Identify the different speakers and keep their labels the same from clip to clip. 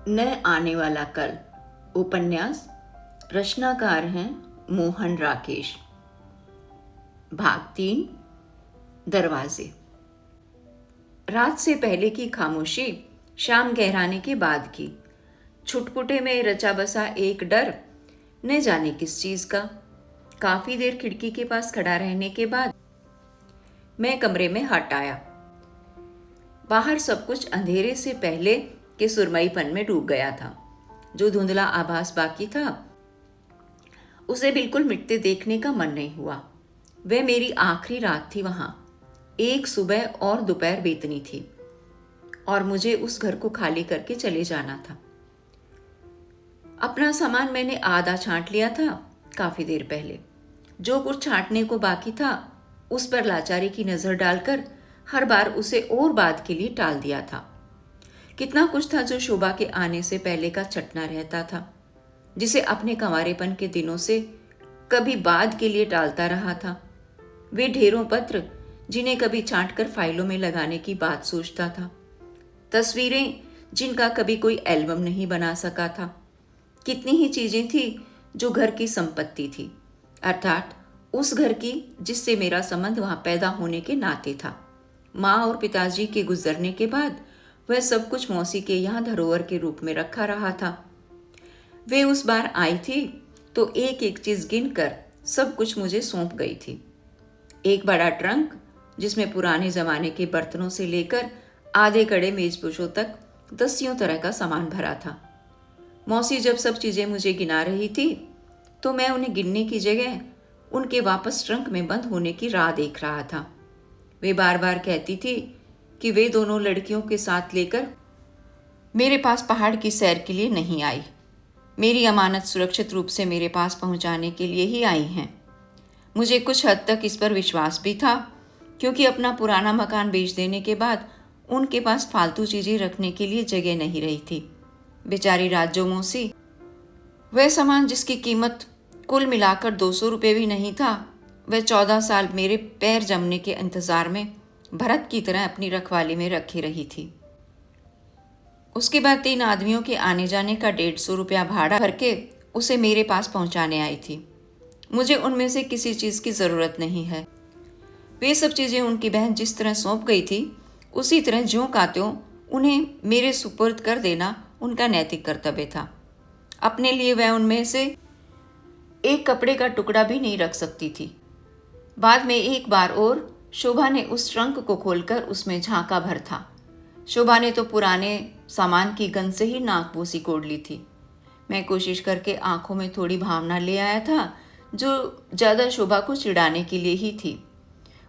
Speaker 1: न आने वाला कल। उपन्यास, रचनाकार हैं मोहन राकेश। भाग 3, दरवाजे। रात से पहले की खामोशी शाम गहराने के बाद की। छुटपुटे में रचा बसा एक डर, न जाने किस चीज का। काफी देर खिड़की के पास खड़ा रहने के बाद मैं कमरे में हट आया। बाहर सब कुछ अंधेरे से पहले के सुरमईपन में डूब गया था। जो धुंधला आभास बाकी था उसे बिल्कुल मिटते देखने का मन नहीं हुआ। वह मेरी आखिरी रात थी वहां। एक सुबह और दोपहर बीतनी थी और मुझे उस घर को खाली करके चले जाना था। अपना सामान मैंने आधा छांट लिया था काफी देर पहले। जो कुछ छांटने को बाकी था उस पर लाचारी की नजर डालकर हर बार उसे और बाद के लिए टाल दिया था। कितना कुछ था जो शोभा के आने से पहले का छटना रहता था, जिसे अपने कंवारेपन के दिनों से कभी बाद के लिए टालता रहा था। वे ढेरों पत्र जिन्हें कभी छांट कर फाइलों में लगाने की बात सोचता था। तस्वीरें जिनका कभी कोई एल्बम नहीं बना सका था। कितनी ही चीजें थी जो घर की संपत्ति थी, अर्थात उस घर की जिससे मेरा संबंध वहां पैदा होने के नाते था। माँ और पिताजी के गुजरने के बाद वह सब कुछ मौसी के यहाँ धरोहर के रूप में रखा रहा था। वे उस बार आई थी तो एक एक चीज गिनकर सब कुछ मुझे सौंप गई थी। एक बड़ा ट्रंक जिसमें पुराने जमाने के बर्तनों से लेकर आधे कड़े मेजपोशों तक दसियों तरह का सामान भरा था। मौसी जब सब चीजें मुझे गिना रही थी तो मैं उन्हें गिनने की जगह उनके वापस ट्रंक में बंद होने की राह देख रहा था। वे बार बार कहती थी कि वे दोनों लड़कियों के साथ लेकर मेरे पास पहाड़ की सैर के लिए नहीं आई। मेरी अमानत सुरक्षित रूप से मेरे पास पहुंचाने के लिए ही आई हैं। मुझे कुछ हद तक इस पर विश्वास भी था, क्योंकि अपना पुराना मकान बेच देने के बाद उनके पास फालतू चीजें रखने के लिए जगह नहीं रही थी। बेचारी राजो मौसी, वह सामान जिसकी कीमत कुल मिलाकर 200 रुपये भी नहीं था, वह 14 साल मेरे पैर जमने के इंतजार में भरत की तरह अपनी रखवाली में रखी रही थी। उसके बाद 3 आदमियों के आने जाने का 150 रुपया भाड़ा भर के उसे मेरे पास पहुंचाने आई थी। मुझे उनमें से किसी चीज की जरूरत नहीं है। वे सब चीजें उनकी बहन जिस तरह सौंप गई थी उसी तरह ज्यों का त्यों उन्हें मेरे सुपुर्द कर देना उनका नैतिक कर्तव्य था। अपने लिए वह उनमें से एक कपड़े का टुकड़ा भी नहीं रख सकती थी। बाद में एक बार और शोभा ने उस ट्रंक को खोलकर उसमें झांका भर था। शोभा ने तो पुराने सामान की गंध से ही नाकबूसी कोड़ ली थी। मैं कोशिश करके आंखों में थोड़ी भावना ले आया था, जो ज्यादा शोभा को चिढ़ाने के लिए ही थी।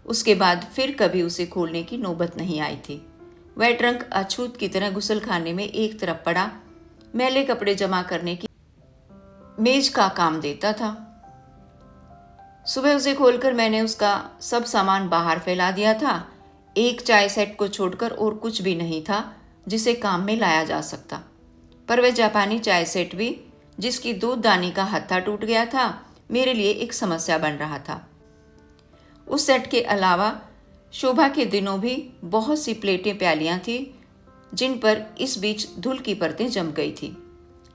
Speaker 1: उसके बाद फिर कभी उसे खोलने की नौबत नहीं आई थी। वह ट्रंक अछूत की तरह गुसलखाने में एक तरफ पड़ा मैले कपड़े जमा करने की मेज का काम देता था। सुबह उसे खोलकर मैंने उसका सब सामान बाहर फैला दिया था। एक चाय सेट को छोड़कर और कुछ भी नहीं था जिसे काम में लाया जा सकता। पर वह जापानी चाय सेट भी, जिसकी दूध दानी का हत्था टूट गया था, मेरे लिए एक समस्या बन रहा था। उस सेट के अलावा शोभा के दिनों भी बहुत सी प्लेटें प्यालियां थी जिन पर इस बीच धूल की परतें जम गई थी।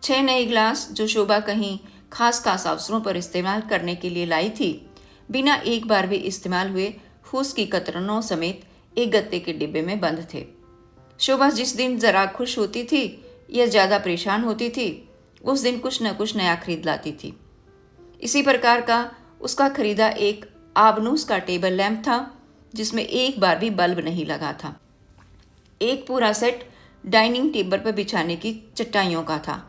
Speaker 1: 6 नए गिलास जो शोभा कहीं खास अवसरों पर इस्तेमाल करने के लिए लाई थी, बिना एक बार भी इस्तेमाल हुए फूस की कतरनों समेत एक गत्ते के डिब्बे में बंद थे। शोभा जिस दिन जरा खुश होती थी या ज्यादा परेशान होती थी उस दिन कुछ न कुछ नया खरीद लाती थी। इसी प्रकार का उसका खरीदा एक आबनूस का टेबल लैंप था जिसमें एक बार भी बल्ब नहीं लगा था। एक पूरा सेट डाइनिंग टेबल पर बिछाने की चटाइयों का था,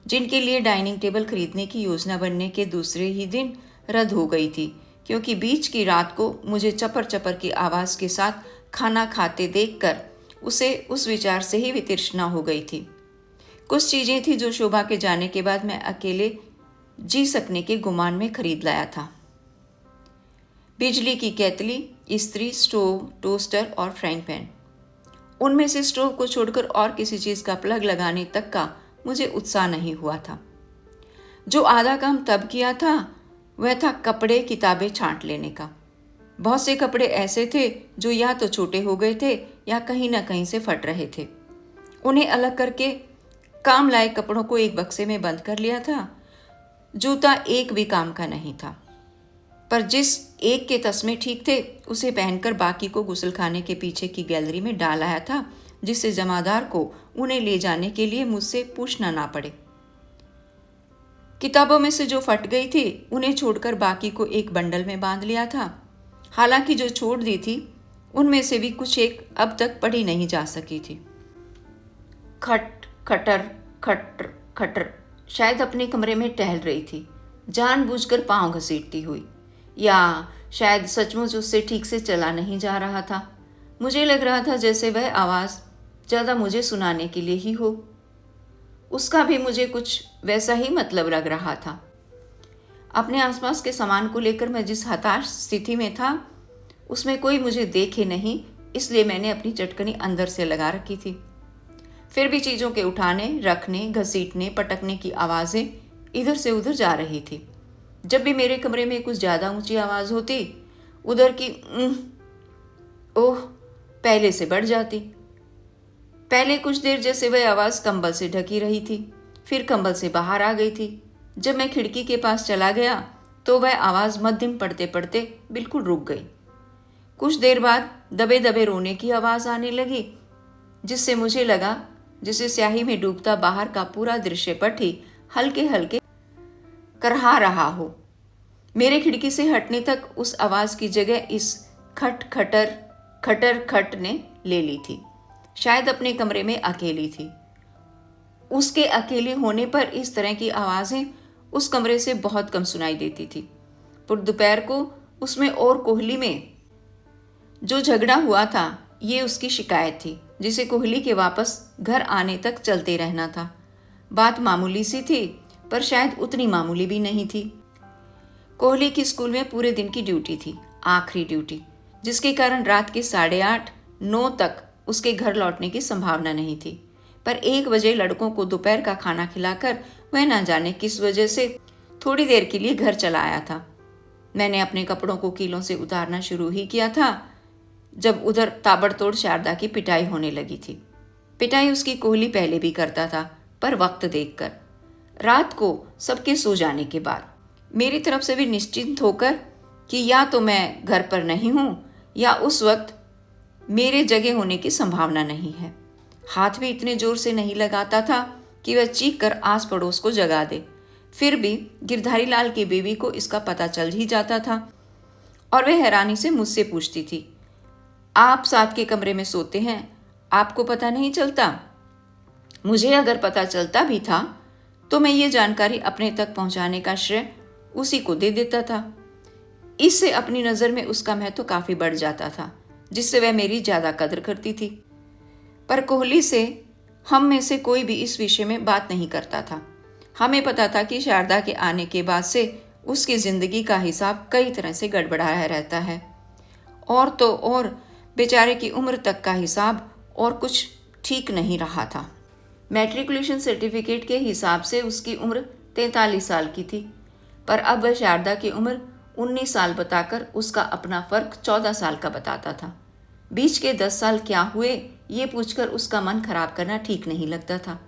Speaker 1: जिनके लिए डाइनिंग टेबल खरीदने की योजना बनने के दूसरे ही दिन रद्द हो गई थी, क्योंकि बीच की रात को मुझे चपर चपर की आवाज़ के साथ खाना खाते देखकर उसे उस विचार से ही वितृष्णा हो गई थी। कुछ चीज़ें थी जो शोभा के जाने के बाद मैं अकेले जी सकने के गुमान में खरीद लाया था। बिजली की केतली, इस्त्री, स्टोव, टोस्टर और फ्राइंग पैन। उनमें से स्टोव को छोड़कर और किसी चीज़ का प्लग लगाने तक का मुझे उत्साह नहीं हुआ था। जो आधा काम तब किया था वह था कपड़े किताबें छांट लेने का। बहुत से कपड़े ऐसे थे जो या तो छोटे हो गए थे या कहीं ना कहीं से फट रहे थे। उन्हें अलग करके काम लायक कपड़ों को एक बक्से में बंद कर लिया था। जूता एक भी काम का नहीं था, पर जिस एक के तस्मे ठीक थे उसे पहनकर बाकी को गुसलखाने के पीछे की गैलरी में डाल आया था, जिससे जमादार को उन्हें ले जाने के लिए मुझसे पूछना ना पड़े। किताबों में से जो फट गई थी उन्हें छोड़कर बाकी को एक बंडल में बांध लिया था। हालांकि जो छोड़ दी थी उनमें से भी कुछ एक अब तक पढ़ी नहीं जा सकी थी। खट खटर खटर खटर। शायद अपने कमरे में टहल रही थी, जानबूझकर पांव घसीटती हुई, या शायद सचमुच उससे ठीक से चला नहीं जा रहा था। मुझे लग रहा था जैसे वह आवाज़ ज़्यादा मुझे सुनाने के लिए ही हो। उसका भी मुझे कुछ वैसा ही मतलब लग रहा था। अपने आसपास के सामान को लेकर मैं जिस हताश स्थिति में था उसमें कोई मुझे देखे नहीं, इसलिए मैंने अपनी चटकनी अंदर से लगा रखी थी। फिर भी चीज़ों के उठाने, रखने, घसीटने, पटकने की आवाज़ें इधर से उधर जा रही थी। जब भी मेरे कमरे में कुछ ज़्यादा ऊंची आवाज़ होती, उधर की ओह पहले से बढ़ जाती। पहले कुछ देर जैसे वह आवाज़ कंबल से ढकी रही थी, फिर कंबल से बाहर आ गई थी। जब मैं खिड़की के पास चला गया तो वह आवाज़ मध्यम पढ़ते पढ़ते बिल्कुल रुक गई। कुछ देर बाद दबे दबे रोने की आवाज़ आने लगी, जिससे मुझे लगा जिसे स्याही में डूबता बाहर का पूरा दृश्यपट ही हल्के हल्के करहा रहा हो। मेरे खिड़की से हटने तक उस आवाज़ की जगह इस खट खटर खटर खट ने ले ली थी। शायद अपने कमरे में अकेली थी। उसके अकेले होने पर इस तरह की आवाज़ें उस कमरे से बहुत कम सुनाई देती थी। पर दोपहर को उसमें और कोहली में जो झगड़ा हुआ था ये उसकी शिकायत थी, जिसे कोहली के वापस घर आने तक चलते रहना था। बात मामूली सी थी, पर शायद उतनी मामूली भी नहीं थी। कोहली की स्कूल में पूरे दिन की ड्यूटी थी, आखिरी ड्यूटी, जिसके कारण रात के 8:30-9 तक उसके घर लौटने की संभावना नहीं थी। पर 1 बजे लड़कों को दोपहर का खाना खिलाकर वह न जाने किस वजह से थोड़ी देर के लिए घर चला आया था। मैंने अपने कपड़ों को कीलों से उतारना शुरू ही किया था जब उधर ताबड़तोड़ शारदा की पिटाई होने लगी थी। पिटाई उसकी कोहली पहले भी करता था, पर वक्त देखकर, रात को सबके सो जाने के बाद, मेरी तरफ से भी निश्चिंत होकर कि या तो मैं घर पर नहीं हूँ या उस वक्त मेरे जगह होने की संभावना नहीं है। हाथ भी इतने जोर से नहीं लगाता था कि वह चीख कर आस पड़ोस को जगा दे। फिर भी गिरधारी लाल की बीवी को इसका पता चल ही जाता था और वह हैरानी से मुझसे पूछती थी, आप साथ के कमरे में सोते हैं, आपको पता नहीं चलता? मुझे अगर पता चलता भी था तो मैं ये जानकारी अपने तक पहुंचाने का श्रेय उसी को दे देता था। इससे अपनी नज़र में उसका महत्व काफ़ी बढ़ जाता था, जिससे वह मेरी ज़्यादा कदर करती थी। पर कोहली से हम में से कोई भी इस विषय में बात नहीं करता था। हमें पता था कि शारदा के आने के बाद से उसकी ज़िंदगी का हिसाब कई तरह से गड़बड़ाया रहता है, और तो और बेचारे की उम्र तक का हिसाब और कुछ ठीक नहीं रहा था। मैट्रिकुलेशन सर्टिफिकेट के हिसाब से उसकी उम्र 43 साल की थी, पर अब वह शारदा की उम्र 19 साल बताकर उसका अपना फ़र्क 14 साल का बताता था। बीच के 10 साल क्या हुए ये पूछकर उसका मन खराब करना ठीक नहीं लगता था।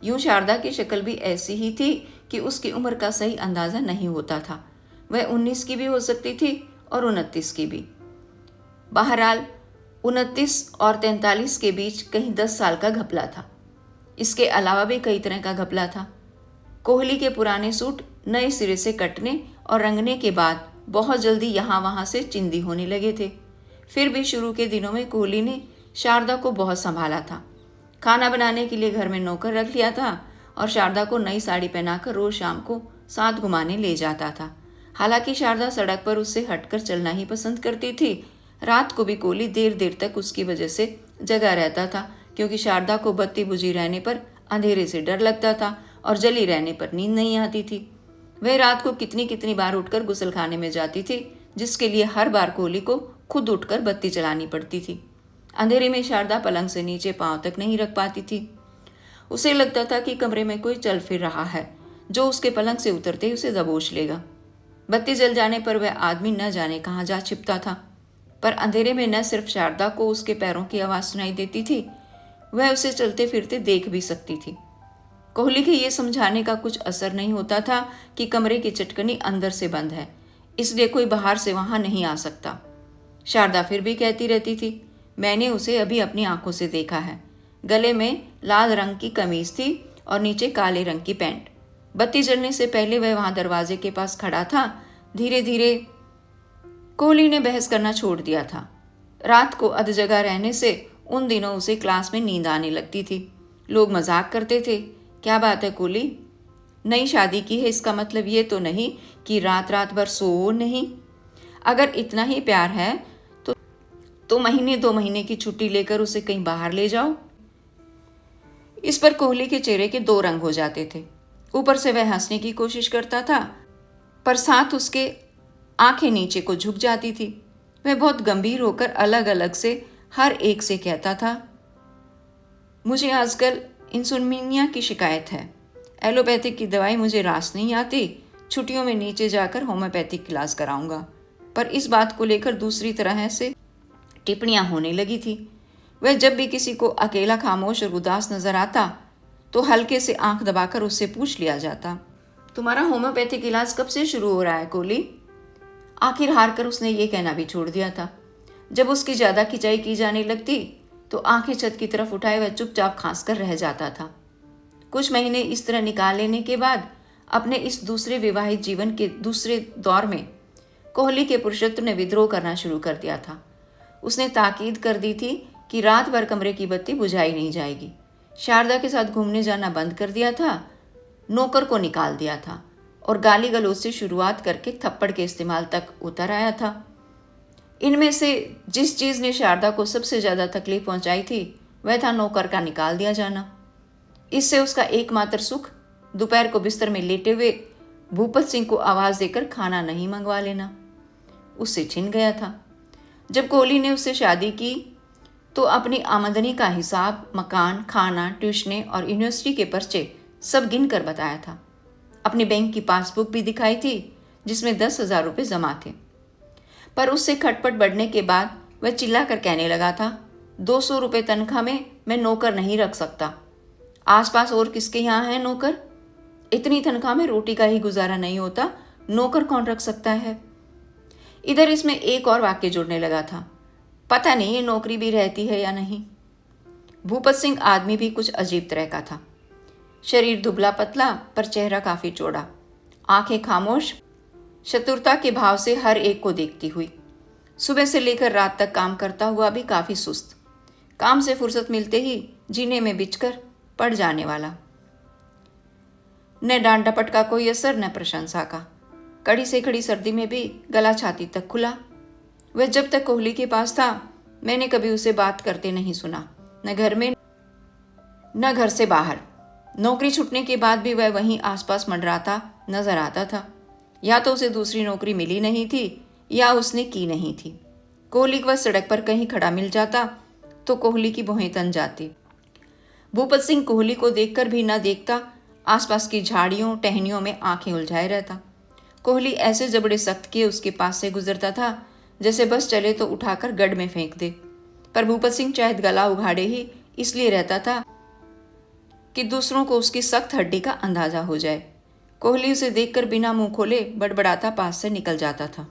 Speaker 1: यूं शारदा की शक्ल भी ऐसी ही थी कि उसकी उम्र का सही अंदाज़ा नहीं होता था। वह 19 की भी हो सकती थी और 29 की भी। बहरहाल 29 और 43 के बीच कहीं 10 साल का घपला था। इसके अलावा भी कई तरह का घपला था। कोहली के पुराने सूट नए सिरे से कटने और रंगने के बाद बहुत जल्दी यहाँ वहाँ से चिंदी होने लगे थे। फिर भी शुरू के दिनों में कोहली ने शारदा को बहुत संभाला था। खाना बनाने के लिए घर में नौकर रख लिया था और शारदा को नई साड़ी पहनाकर रोज शाम को साथ घुमाने ले जाता था। हालांकि शारदा सड़क पर उससे हटकर चलना ही पसंद करती थी। रात को भी कोहली देर देर तक उसकी वजह से जगा रहता था, क्योंकि शारदा को बत्ती बुझी रहने पर अंधेरे से डर लगता था और जली रहने पर नींद नहीं आती थी। वह रात को कितनी कितनी बार उठकर गुसलखाने में जाती थी, जिसके लिए हर बार कोहली को खुद उठकर बत्ती जलानी पड़ती थी। अंधेरे में शारदा पलंग से नीचे पांव तक नहीं रख पाती थी। उसे लगता था कि कमरे में कोई चल फिर रहा है जो उसके पलंग से उतरते ही उसे दबोच लेगा। बत्ती जल जाने पर वह आदमी न जाने कहाँ जा छिपता था। पर अंधेरे में न सिर्फ शारदा को उसके पैरों की आवाज़ सुनाई देती थी, वह उसे चलते फिरते देख भी सकती थी। कोहली के ये समझाने का कुछ असर नहीं होता था कि कमरे की चटकनी अंदर से बंद है, इसलिए कोई बाहर से वहां नहीं आ सकता। शारदा फिर भी कहती रहती थी, मैंने उसे अभी अपनी आंखों से देखा है। गले में लाल रंग की कमीज थी और नीचे काले रंग की पैंट। बत्ती जलने से पहले वह वहां दरवाजे के पास खड़ा था। धीरे धीरे कोहली ने बहस करना छोड़ दिया था। रात को अध जगह रहने से उन दिनों उसे क्लास में नींद आने लगती थी। लोग मजाक करते थे, क्या बात है कोहली, नई शादी की है, इसका मतलब ये तो नहीं कि रात रात भर सो नहीं। अगर इतना ही प्यार है तो महीने 2 महीने की छुट्टी लेकर उसे कहीं बाहर ले जाओ। इस पर कोहली के चेहरे के 2 रंग हो जाते थे। ऊपर से वह हंसने की कोशिश करता था, पर साथ उसके आंखें नीचे को झुक जाती थी। वह बहुत गंभीर होकर अलग अलग से हर एक से कहता था, मुझे आजकल इंसोम्निया की शिकायत है। एलोपैथिक की दवाई मुझे रास नहीं आती। छुट्टियों में नीचे जाकर होम्योपैथिक इलाज कराऊंगा। पर इस बात को लेकर दूसरी तरह से टिप्पणियां होने लगी थी। वह जब भी किसी को अकेला खामोश और उदास नजर आता तो हल्के से आंख दबाकर उससे पूछ लिया जाता, तुम्हारा होम्योपैथिक इलाज कब से शुरू हो रहा है कोहली? आखिर हार कर उसने ये कहना भी छोड़ दिया था। जब उसकी ज्यादा खिंचाई की जाने लगती तो आंखें छत की तरफ उठाए वह चुपचाप खांस कर रह जाता था। कुछ महीने इस तरह निकाल लेने के बाद अपने इस दूसरे विवाहित जीवन के दूसरे दौर में कोहली के पुरुषत्व ने विद्रोह करना शुरू कर दिया था। उसने ताकीद कर दी थी कि रात भर कमरे की बत्ती बुझाई नहीं जाएगी। शारदा के साथ घूमने जाना बंद कर दिया था, नौकर को निकाल दिया था और गाली गलौज से शुरुआत करके थप्पड़ के इस्तेमाल तक उतर आया था। इनमें से जिस चीज़ ने शारदा को सबसे ज़्यादा तकलीफ पहुंचाई थी वह था नौकर का निकाल दिया जाना। इससे उसका एकमात्र सुख दोपहर को बिस्तर में लेटे हुए भूपत सिंह को आवाज़ देकर खाना नहीं मंगवा लेना उससे छिन गया था। जब कोहली ने उससे शादी की तो अपनी आमदनी का हिसाब, मकान, खाना, ट्यूशने और यूनिवर्सिटी के पर्चे सब गिन कर बताया था। अपनी बैंक की पासबुक भी दिखाई थी जिसमें 10,000 रुपये जमा थे। पर उससे खटपट बढ़ने के बाद वह चिल्ला कर कहने लगा था, 200 रुपये तनख्वाह में मैं नौकर नहीं रख सकता। आसपास और किसके यहाँ है नौकर? इतनी तनख्वाह में रोटी का ही गुजारा नहीं होता, नौकर कौन रख सकता है? इधर इसमें एक और वाक्य जुड़ने लगा था, पता नहीं ये नौकरी भी रहती है या नहीं। भूपत सिंह आदमी भी कुछ अजीब तरह का था। शरीर दुबला पतला पर चेहरा काफी चौड़ा, आंखें खामोश, चतुरता के भाव से हर एक को देखती हुई। सुबह से लेकर रात तक काम करता हुआ भी काफी सुस्त, काम से फुर्सत मिलते ही जीने में बिछकर पड़ जाने वाला। न डांट डपट का कोई असर, न प्रशंसा का। कड़ी से कड़ी सर्दी में भी गला छाती तक खुला। वह जब तक कोहली के पास था मैंने कभी उसे बात करते नहीं सुना, न घर में न घर से बाहर। नौकरी छूटने के बाद भी वह वहीं आसपास मंडराता नजर आता था। या तो उसे दूसरी नौकरी मिली नहीं थी या उसने की नहीं थी। कोहली को वह सड़क पर कहीं खड़ा मिल जाता तो कोहली की भौहें तन जाती। भूपत सिंह कोहली को देखकर भी न देखता, आसपास की झाड़ियों टहनियों में आंखें उलझाए रहता। कोहली ऐसे जबड़े सख्त किए उसके पास से गुजरता था जैसे बस चले तो उठाकर गढ़ में फेंक दे। पर भूपत सिंह चाहे गला उघाड़े ही इसलिए रहता था कि दूसरों को उसकी सख्त हड्डी का अंदाजा हो जाए। कोहली उसे देखकर बिना मुंह खोले बड़बड़ाता पास से निकल जाता था।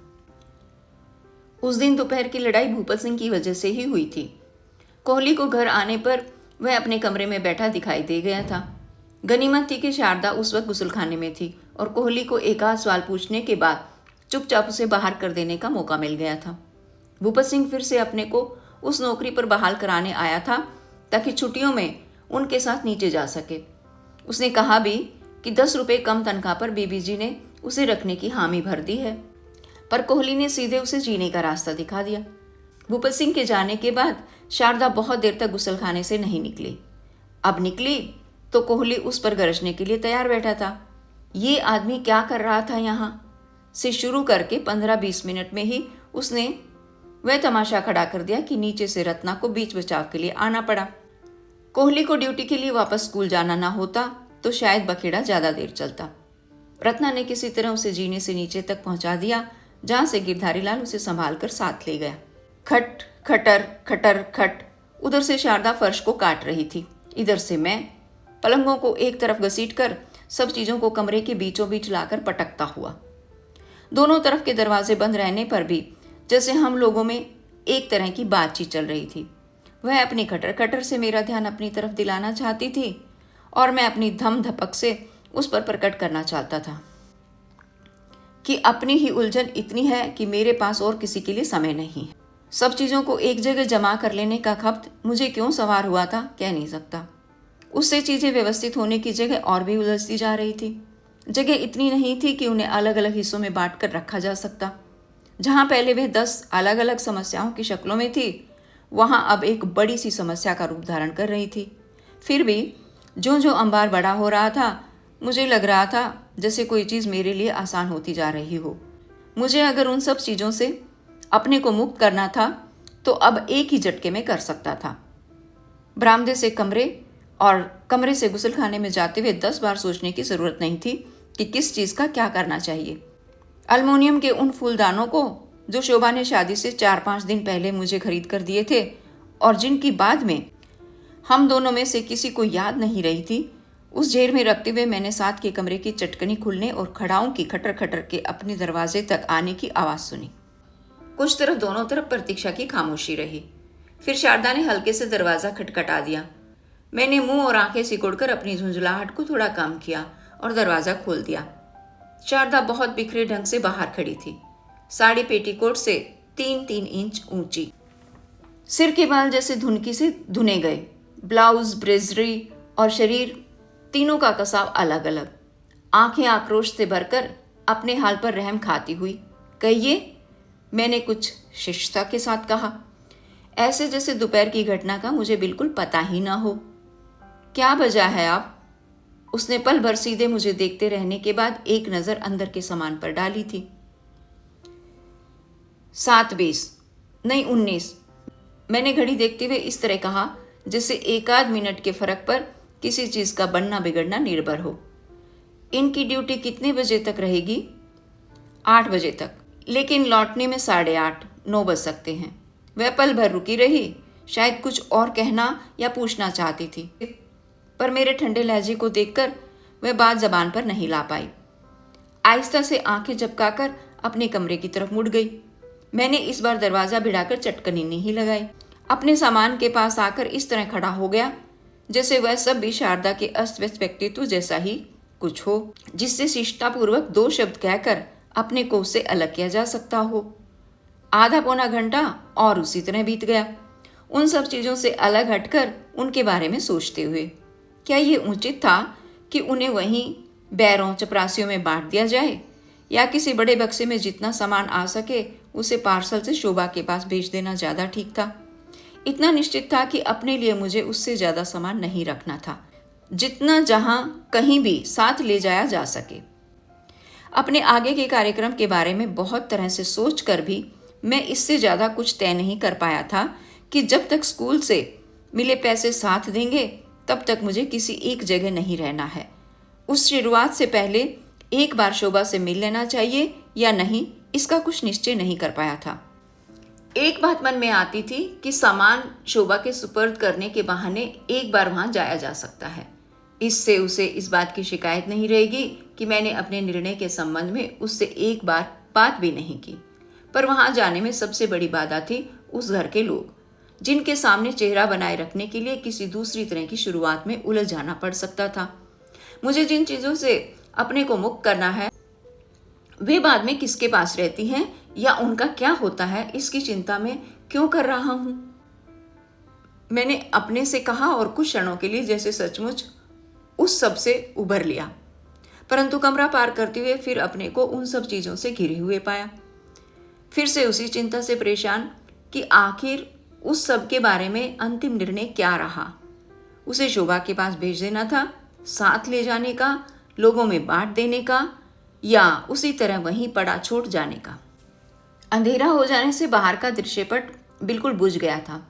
Speaker 1: उस दिन दोपहर की लड़ाई भूपत सिंह की वजह से ही हुई थी। कोहली को घर आने पर वह अपने कमरे में बैठा दिखाई दे गया था। गनीमत थी कि शारदा उस वक्त गुसलखाने में थी और कोहली को एक आध सवाल पूछने के बाद चुपचाप उसे बाहर कर देने का मौका मिल गया था। भूपत सिंह फिर से अपने को उस नौकरी पर बहाल कराने आया था ताकि छुट्टियों में उनके साथ नीचे जा सके। उसने कहा भी कि 10 रुपये कम तनख्वाह पर बीबी जी ने उसे रखने की हामी भर दी है। पर कोहली ने सीधे उसे जीने का रास्ता दिखा दिया। भूपत सिंह के जाने के बाद शारदा बहुत देर तक गुसलखाने से नहीं निकली। अब निकली तो कोहली उस पर गरजने के लिए तैयार बैठा था। ये आदमी क्या कर रहा था यहाँ से शुरू करके 15-20 मिनट में ही उसने वह तमाशा खड़ा कर दिया कि नीचे से रत्ना को बीच बचाव के लिए आना पड़ा। कोहली को ड्यूटी के लिए वापस स्कूल जाना ना होता तो शायद बखेड़ा ज्यादा देर चलता। रत्ना ने किसी तरह उसे जीने से नीचे तक पहुंचा दिया जहां से गिरधारी लाल उसे संभाल कर साथ ले गया। खट खटर खटर खट। उधर से शारदा फर्श को काट रही थी, इधर से मैं। पलंगों को एक तरफ घसीटकर सब चीज़ों को कमरे के बीचों बीच लाकर पटकता हुआ। दोनों तरफ के दरवाजे बंद रहने पर भी जैसे हम लोगों में एक तरह की बातचीत चल रही थी। वह अपनी खटर खटर से मेरा ध्यान अपनी तरफ दिलाना चाहती थी और मैं अपनी धम धपक से उस पर प्रकट करना चाहता था कि अपनी ही उलझन इतनी है कि मेरे पास और किसी के लिए समय नहीं है। सब चीज़ों को एक जगह जमा कर लेने का खप्त मुझे क्यों सवार हुआ था कह नहीं सकता। उससे चीज़ें व्यवस्थित होने की जगह और भी उलझती जा रही थी। जगह इतनी नहीं थी कि उन्हें अलग अलग हिस्सों में बांट कर रखा जा सकता। जहाँ पहले वह 10 अलग अलग समस्याओं की शक्लों में थी, वहाँ अब एक बड़ी सी समस्या का रूप धारण कर रही थी। फिर भी जो जो अंबार बड़ा हो रहा था, मुझे लग रहा था जैसे कोई चीज़ मेरे लिए आसान होती जा रही हो। मुझे अगर उन सब चीज़ों से अपने को मुक्त करना था तो अब एक ही झटके में कर सकता था। बरामदे से कमरे और कमरे से गुसलखाने में जाते हुए 10 बार सोचने की ज़रूरत नहीं थी कि किस चीज़ का क्या करना चाहिए। अल्मोनियम के उन फूलदानों को जो शोभा ने शादी से 4-5 दिन पहले मुझे खरीद कर दिए थे और जिनकी बाद में हम दोनों में से किसी को याद नहीं रही थी, उस जेर में रखते हुए मैंने साथ के कमरे की चटकनी खुलने और खड़ाओं की खटर खटर के अपने दरवाजे तक आने की आवाज़ सुनी। कुछ तरफ दोनों तरफ प्रतीक्षा की खामोशी रही। फिर शारदा ने हल्के से दरवाज़ा खटखटा दिया। मैंने मुंह और आंखें सिकुड़कर अपनी झुंझलाहट को थोड़ा कम किया और दरवाज़ा खोल दिया। शारदा बहुत बिखरे ढंग से बाहर खड़ी थी, साड़ी पेटीकोट से 3-3 इंच ऊंची, सिर के बाल जैसे धुनकी से धुने गए, ब्लाउज, ब्रेजरी और शरीर तीनों का कसाव अलग अलग। आंखें आक्रोश से भरकर अपने हाल पर रहम खाती हुई। कहिए, मैंने कुछ शिष्टता के साथ कहा, ऐसे जैसे दोपहर की घटना का मुझे बिल्कुल पता ही ना हो। क्या वजह है आप? उसने पल भर सीधे मुझे देखते रहने के बाद एक नज़र अंदर के सामान पर डाली थी। 7:20 नहीं 19, मैंने घड़ी देखते हुए इस तरह कहा जैसे एक आध मिनट के फर्क पर किसी चीज़ का बनना बिगड़ना निर्भर हो। इनकी ड्यूटी कितने बजे तक रहेगी? 8 बजे तक, लेकिन लौटने में 8:30 9 बज सकते हैं। वह पल भर रुकी रही, शायद कुछ और कहना या पूछना चाहती थी, पर मेरे ठंडे लहजे को देखकर वह बात जबान पर नहीं ला पाई। आहिस्ता से आंखें झपकाकर अपने कमरे की तरफ मुड़ गई। मैंने इस बार दरवाज़ा भिड़ाकर चटकनी नहीं लगाई। अपने सामान के पास आकर इस तरह खड़ा हो गया जैसे वह सब भी शारदा के अस्त व्यस्त व्यक्तित्व जैसा ही कुछ हो, जिससे शिष्टापूर्वक 2 शब्द कहकर अपने को उससे अलग किया जा सकता हो। आधा पौना घंटा और उसी तरह बीत गया, उन सब चीज़ों से अलग हटकर उनके बारे में सोचते हुए। क्या ये उचित था कि उन्हें वहीं बैरों चपरासियों में बांट दिया जाए, या किसी बड़े बक्से में जितना सामान आ सके उसे पार्सल से शोभा के पास भेज देना ज़्यादा ठीक था? इतना निश्चित था कि अपने लिए मुझे उससे ज़्यादा सामान नहीं रखना था, जितना जहाँ कहीं भी साथ ले जाया जा सके। अपने आगे के कार्यक्रम के बारे में बहुत तरह से सोच कर भी मैं इससे ज़्यादा कुछ तय नहीं कर पाया था कि जब तक स्कूल से मिले पैसे साथ देंगे तब तक मुझे किसी एक जगह नहीं रहना है। उस शुरुआत से पहले एक बार शोभा से मिल लेना चाहिए या नहीं, इसका कुछ निश्चय नहीं कर पाया था। एक बात मन में आती थी कि सामान शोभा के सुपर्द करने के बहाने एक बार वहां जाया जा सकता है। इससे उसे इस बात की शिकायत नहीं रहेगी कि मैंने अपने निर्णय के संबंध में उससे एक बार बात भी नहीं की। पर वहां जाने में सबसे बड़ी बाधा थी उस घर के लोग, जिनके सामने चेहरा बनाए रखने के लिए किसी दूसरी तरह की शुरुआत में उलझ जाना पड़ सकता था। मुझे जिन चीज़ों से अपने को मुक्त करना है वे बाद में किसके पास रहती हैं या उनका क्या होता है, इसकी चिंता में क्यों कर रहा हूं? मैंने अपने से कहा और कुछ क्षणों के लिए जैसे सचमुच उस सब से उभर लिया, परंतु कमरा पार करते हुए फिर अपने को उन सब चीज़ों से घिरे हुए पाया। फिर से उसी चिंता से परेशान कि आखिर उस सब के बारे में अंतिम निर्णय क्या रहा। उसे शोभा के पास भेज देना था, साथ ले जाने का, लोगों में बांट देने का, या उसी तरह वहीं पड़ा छोड़ जाने का। अंधेरा हो जाने से बाहर का दृश्यपट बिल्कुल बुझ गया था।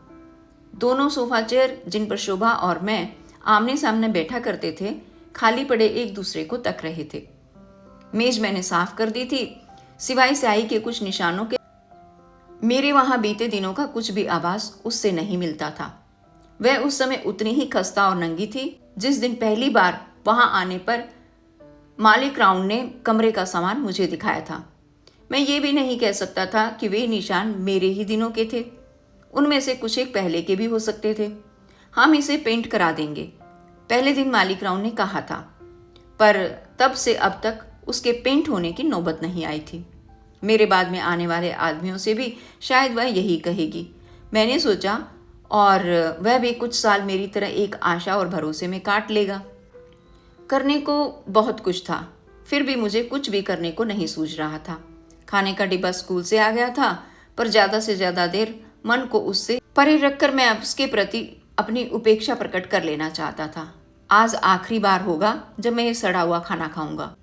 Speaker 1: दोनों सोफा चेयर जिन पर शोभा और मैं आमने सामने बैठा करते थे खाली पड़े एक दूसरे को तक रहे थे। मेज मैंने साफ कर दी थी, सिवाय स्याही के कुछ निशानों के मेरे वहां बीते दिनों का कुछ भी आभास उससे नहीं मिलता था। वह उस समय उतनी ही खस्ता और नंगी थी जिस दिन पहली बार वहां आने पर मालिक राउंड ने कमरे का सामान मुझे दिखाया था। मैं ये भी नहीं कह सकता था कि वे निशान मेरे ही दिनों के थे, उनमें से कुछ एक पहले के भी हो सकते थे। हम इसे पेंट करा देंगे, पहले दिन मालिक राउंड ने कहा था, पर तब से अब तक उसके पेंट होने की नौबत नहीं आई थी। मेरे बाद में आने वाले आदमियों से भी शायद वह यही कहेगी, मैंने सोचा, और वह भी कुछ साल मेरी तरह एक आशा और भरोसे में काट लेगा। करने को बहुत कुछ था, फिर भी मुझे कुछ भी करने को नहीं सूझ रहा था। खाने का डिब्बा स्कूल से आ गया था, पर ज़्यादा से ज़्यादा देर मन को उससे परे रखकर मैं उसके प्रति अपनी उपेक्षा प्रकट कर लेना चाहता था। आज आखिरी बार होगा जब मैं ये सड़ा हुआ खाना खाऊंगा।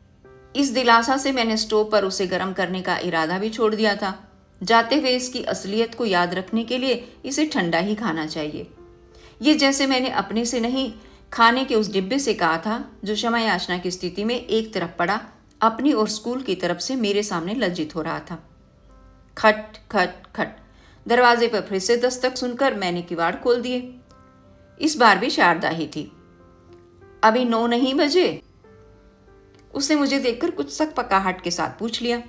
Speaker 1: इस दिलासा से मैंने स्टोव पर उसे गर्म करने का इरादा भी छोड़ दिया था। जाते हुए इसकी असलियत को याद रखने के लिए इसे ठंडा ही खाना चाहिए। ये जैसे मैंने अपने से नहीं, खाने के उस डिब्बे से कहा था जो क्षमा याचना की स्थिति में एक तरफ पड़ा, अपनी और स्कूल की तरफ से मेरे सामने लज्जित हो रहा था। खट खट खट, दरवाजे पर फिर से दस्तक सुनकर मैंने किवाड़ खोल दिए। इस बार भी शारदा ही थी। अभी 9 नहीं बजे? उसने मुझे देखकर कुछ सकपकाहट के साथ पूछ लिया।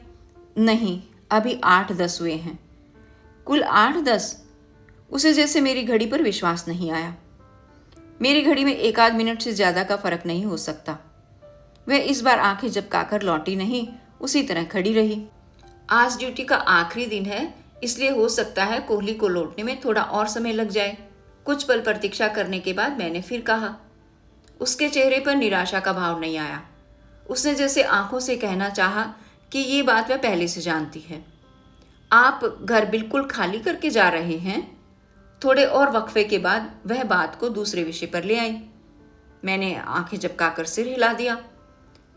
Speaker 1: नहीं, अभी 8-10 हुए हैं। कुल 8-10? उसे जैसे मेरी घड़ी पर विश्वास नहीं आया। मेरी घड़ी में 1 आध मिनट से ज्यादा का फर्क नहीं हो सकता। वह इस बार आंखें झपकाकर लौटी नहीं, उसी तरह खड़ी रही। आज ड्यूटी का आखिरी दिन है, इसलिए हो सकता है कोहली को लौटने में थोड़ा और समय लग जाए। कुछ पल प्रतीक्षा करने के बाद मैंने फिर कहा। उसके चेहरे पर निराशा का भाव नहीं आया। उसने जैसे आंखों से कहना चाहा कि ये बात वह पहले से जानती है। आप घर बिल्कुल खाली करके जा रहे हैं? थोड़े और वक्फे के बाद वह बात को दूसरे विषय पर ले आई। मैंने आंखें झपकाकर सिर हिला दिया।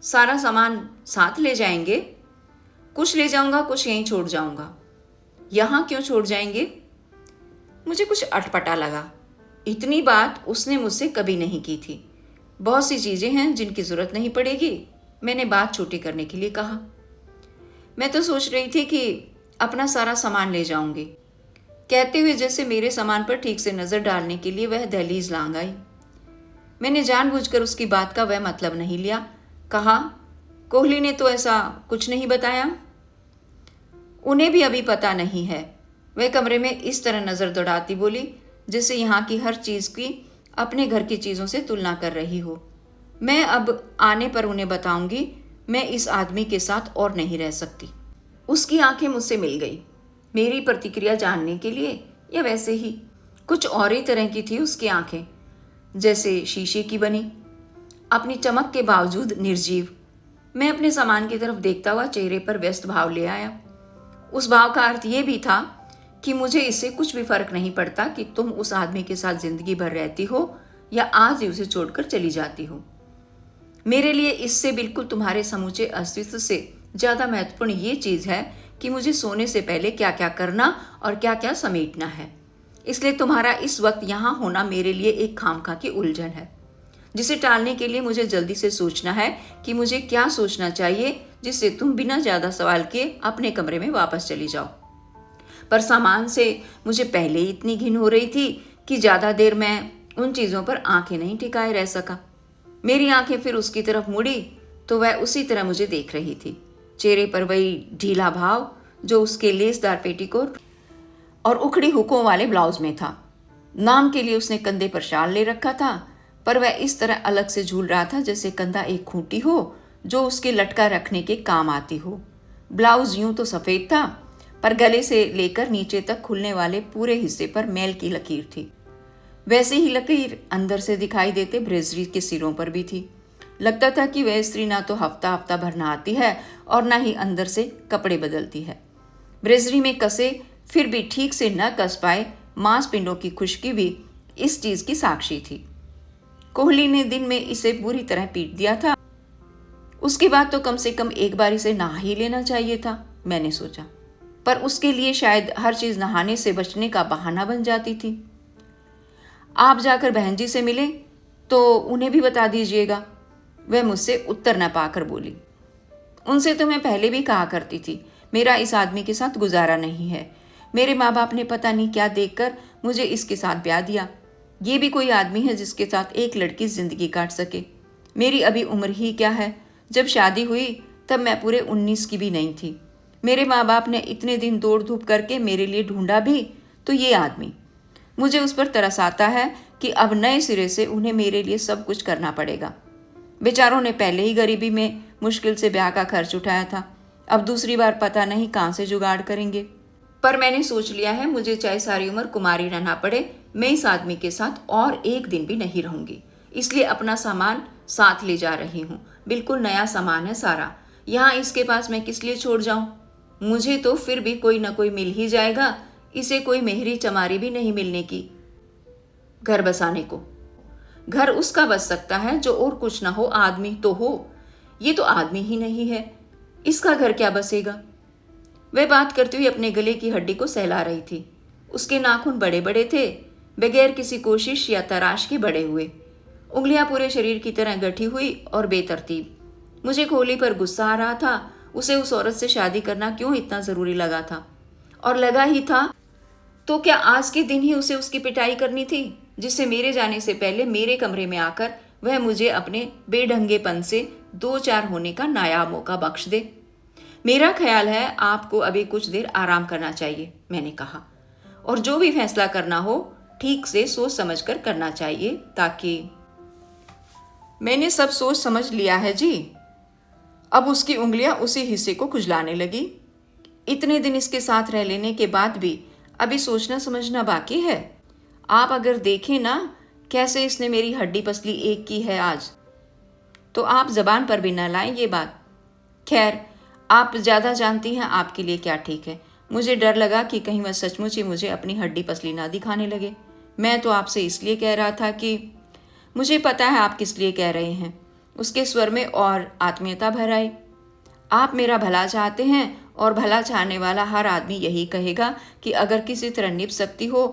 Speaker 1: सारा सामान साथ ले जाएंगे? कुछ ले जाऊंगा, कुछ यहीं छोड़ जाऊंगा। यहाँ क्यों छोड़ जाएंगे? मुझे कुछ अटपटा लगा। इतनी बात उसने मुझसे कभी नहीं की थी। बहुत सी चीजें हैं जिनकी जरूरत नहीं पड़ेगी, मैंने बात छोटी करने के लिए कहा। मैं तो सोच रही थी कि अपना सारा सामान ले जाऊंगी। कहते हुए जैसे मेरे सामान पर ठीक से नजर डालने के लिए वह दहलीज लांग आई। मैंने जानबूझकर उसकी बात का वह मतलब नहीं लिया। कहा, कोहली ने तो ऐसा कुछ नहीं बताया। उन्हें भी अभी पता नहीं है। वह कमरे में इस तरह नजर दौड़ाती बोली जैसे यहाँ की हर चीज की अपने घर की चीजों से तुलना कर रही हो। मैं अब आने पर उन्हें बताऊंगी, मैं इस आदमी के साथ और नहीं रह सकती। उसकी आंखें मुझसे मिल गई, मेरी प्रतिक्रिया जानने के लिए या वैसे ही। कुछ और ही तरह की थी उसकी आंखें, जैसे शीशे की बनी, अपनी चमक के बावजूद निर्जीव। मैं अपने सामान की तरफ देखता हुआ चेहरे पर व्यस्त भाव ले आया। उस भाव का अर्थ यह भी था कि मुझे इससे कुछ भी फर्क नहीं पड़ता कि तुम उस आदमी के साथ जिंदगी भर रहती हो या आज ही उसे छोड़कर चली जाती हो। मेरे लिए इससे बिल्कुल तुम्हारे समूचे अस्तित्व से ज्यादा महत्वपूर्ण ये चीज है कि मुझे सोने से पहले क्या क्या करना और क्या क्या समेटना है। इसलिए तुम्हारा इस वक्त यहाँ होना मेरे लिए एक खामखा की उलझन है, जिसे टालने के लिए मुझे जल्दी से सोचना है कि मुझे क्या सोचना चाहिए, जिससे तुम बिना ज्यादा सवाल किए अपने कमरे में वापस चली जाओ। पर सामान से मुझे पहले ही इतनी घिन हो रही थी कि ज्यादा देर मैं उन चीजों पर आंखें नहीं टिकाए रह सका। मेरी आंखें फिर उसकी तरफ मुड़ी तो वह उसी तरह मुझे देख रही थी। चेहरे पर वही ढीला भाव जो उसके लेसदार पेटीकोट और उखड़ी हुकों वाले ब्लाउज में था। नाम के लिए उसने कंधे पर शाल ले रखा था, पर वह इस तरह अलग से झूल रहा था जैसे कंधा एक खूंटी हो जो उसके लटका रखने के काम आती हो। ब्लाउज यूं तो सफेद था, पर गले से लेकर नीचे तक खुलने वाले पूरे हिस्से पर मैल की लकीर थी। वैसे ही लकीर अंदर से दिखाई देते ब्रेजरी के सिरों पर भी थी। लगता था कि वह स्त्री ना तो हफ्ता हफ्ता भर नहाती है और ना ही अंदर से कपड़े बदलती है। ब्रेजरी में कसे फिर भी ठीक से न कस पाए मांसपिंडों की खुश्की भी इस चीज की साक्षी थी। कोहली ने दिन में इसे पूरी तरह पीट दिया था, उसके बाद तो कम से कम एक बार इसे नहा ही लेना चाहिए था, मैंने सोचा। पर उसके लिए शायद हर चीज नहाने से बचने का बहाना बन जाती थी। आप जाकर बहन जी से मिले तो उन्हें भी बता दीजिएगा, वह मुझसे उत्तर न पाकर बोली। उनसे तो मैं पहले भी कहा करती थी, मेरा इस आदमी के साथ गुजारा नहीं है। मेरे माँ बाप ने पता नहीं क्या देखकर मुझे इसके साथ ब्याह दिया। ये भी कोई आदमी है जिसके साथ एक लड़की जिंदगी काट सके। मेरी अभी उम्र ही क्या है। जब शादी हुई तब मैं पूरे 19 की भी नहीं थी। मेरे माँ बाप ने इतने दिन दौड़ धूप करके मेरे लिए ढूंढा भी तो ये आदमी। मुझे उस पर तरस आता है कि अब नए सिरे से उन्हें मेरे लिए सब कुछ करना पड़ेगा। बेचारों ने पहले ही गरीबी में मुश्किल से ब्याह का खर्च उठाया था, अब दूसरी बार पता नहीं कहाँ से जुगाड़ करेंगे। पर मैंने सोच लिया है, मुझे चाहे सारी उम्र कुमारी रहना पड़े, मैं इस आदमी के साथ और एक दिन भी नहीं रहूंगी। इसलिए अपना सामान साथ ले जा रही हूँ। बिल्कुल नया सामान है सारा। यहाँ इसके पास मैं किस लिए छोड़ जाऊं? मुझे तो फिर भी कोई ना कोई मिल ही जाएगा। इसे कोई मेहरी चमारी भी नहीं मिलने की घर बसाने को। घर उसका बस सकता है जो और कुछ ना हो, आदमी तो हो। ये तो आदमी ही नहीं है, इसका घर क्या बसेगा? वह बात करती हुई अपने गले की हड्डी को सहला रही थी। उसके नाखून बड़े बड़े थे, बगैर किसी कोशिश या तराश के बड़े हुए। उंगलियां पूरे शरीर की तरह गठी हुई और बेतरतीब। मुझे कोहली पर गुस्सा आ रहा था। उसे उस औरत से शादी करना क्यों इतना जरूरी लगा था? और लगा ही था तो क्या आज के दिन ही उसे उसकी पिटाई करनी थी, जिससे मेरे जाने से पहले मेरे कमरे में आकर वह मुझे अपने बेढंगेपन से दो चार होने का नायाब मौका बख्श दे। मेरा ख्याल है आपको अभी कुछ देर आराम करना चाहिए, मैंने कहा, और जो भी फैसला करना हो ठीक से सोच समझ कर करना चाहिए, ताकि। मैंने सब सोच समझ लिया है जी। अब उसकी उंगलियां उसी हिस्से को खुजलाने लगी। इतने दिन इसके साथ रह लेने के बाद भी अभी सोचना समझना बाकी है। आप अगर देखें ना कैसे इसने मेरी हड्डी पसली एक की है आज, तो आप जबान पर भी ना लाएं ये बात। खैर, आप ज़्यादा जानती हैं आपके लिए क्या ठीक है। मुझे डर लगा कि कहीं वह सचमुच ही मुझे अपनी हड्डी पसली ना दिखाने लगे। मैं तो आपसे इसलिए कह रहा था कि मुझे पता है आप किस लिए कह रहे हैं। उसके स्वर में और आत्मीयता भर आई। आप मेरा भला चाहते हैं और भला चाहने वाला हर आदमी यही कहेगा कि अगर किसी तरह निभ सकती हो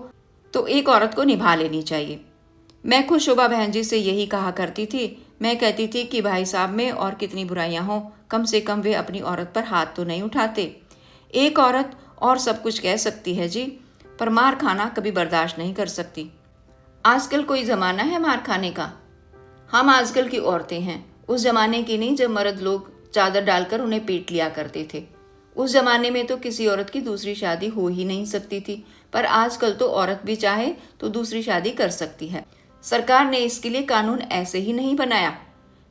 Speaker 1: तो एक औरत को निभा लेनी चाहिए। मैं खुद शोभा बहन जी से यही कहा करती थी। मैं कहती थी कि भाई साहब में और कितनी बुराइयां हों, कम से कम वे अपनी औरत पर हाथ तो नहीं उठाते। एक औरत और सब कुछ कह सकती है जी, पर मार खाना कभी बर्दाश्त नहीं कर सकती। आजकल कोई ज़माना है मार खाने का? हम आजकल की औरतें हैं, उस जमाने की नहीं जब मर्द लोग चादर डालकर उन्हें पीट लिया करते थे। उस जमाने में तो किसी औरत की दूसरी शादी हो ही नहीं सकती थी, पर आजकल तो औरत भी चाहे तो दूसरी शादी कर सकती है। सरकार ने इसके लिए कानून ऐसे ही नहीं बनाया।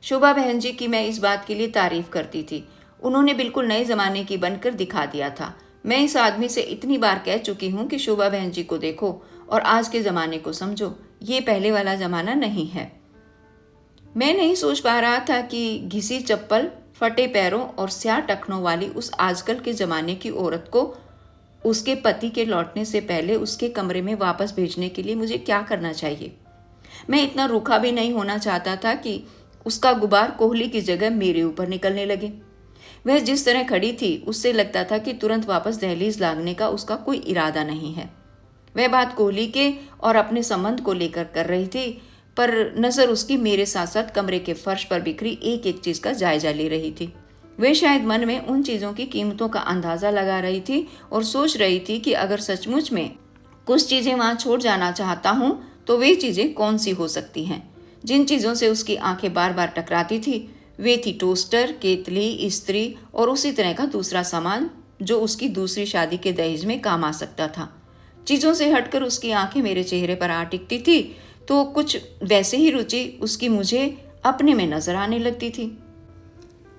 Speaker 1: शोभा बहन जी की मैं इस बात के लिए तारीफ करती थी। उन्होंने बिल्कुल नए जमाने की बनकर दिखा दिया था। मैं इस आदमी से इतनी बार कह चुकी हूँ कि शोभा बहन जी को देखो और आज के ज़माने को समझो, ये पहले वाला ज़माना नहीं है। मैं नहीं सोच पा रहा था कि घिसी चप्पल, फटे पैरों और स्याह टखनों वाली उस आजकल के ज़माने की औरत को उसके पति के लौटने से पहले उसके कमरे में वापस भेजने के लिए मुझे क्या करना चाहिए। मैं इतना रूखा भी नहीं होना चाहता था कि उसका गुबार कोहली की जगह मेरे ऊपर निकलने लगे। वह जिस तरह खड़ी थी उससे लगता था कि तुरंत वापस दहलीज लागने का उसका कोई इरादा नहीं है। वह बात कोहली के और अपने संबंध को लेकर कर रही थी, पर नज़र उसकी मेरे साथ साथ कमरे के फर्श पर बिखरी एक एक चीज़ का जायजा ले रही थी। वे शायद मन में उन चीज़ों की कीमतों का अंदाज़ा लगा रही थी और सोच रही थी कि अगर सचमुच में कुछ चीज़ें वहाँ छोड़ जाना चाहता हूँ तो वे चीज़ें कौन सी हो सकती हैं। जिन चीज़ों से उसकी आंखें बार बार टकराती थी वे थी टोस्टर, केतली, इस्त्री और उसी तरह का दूसरा सामान जो उसकी दूसरी शादी के दहेज में काम आ सकता था। चीज़ों से हटकर उसकी आंखें मेरे चेहरे पर आ टिकती थी तो कुछ वैसे ही रुचि उसकी मुझे अपने में नजर आने लगती थी।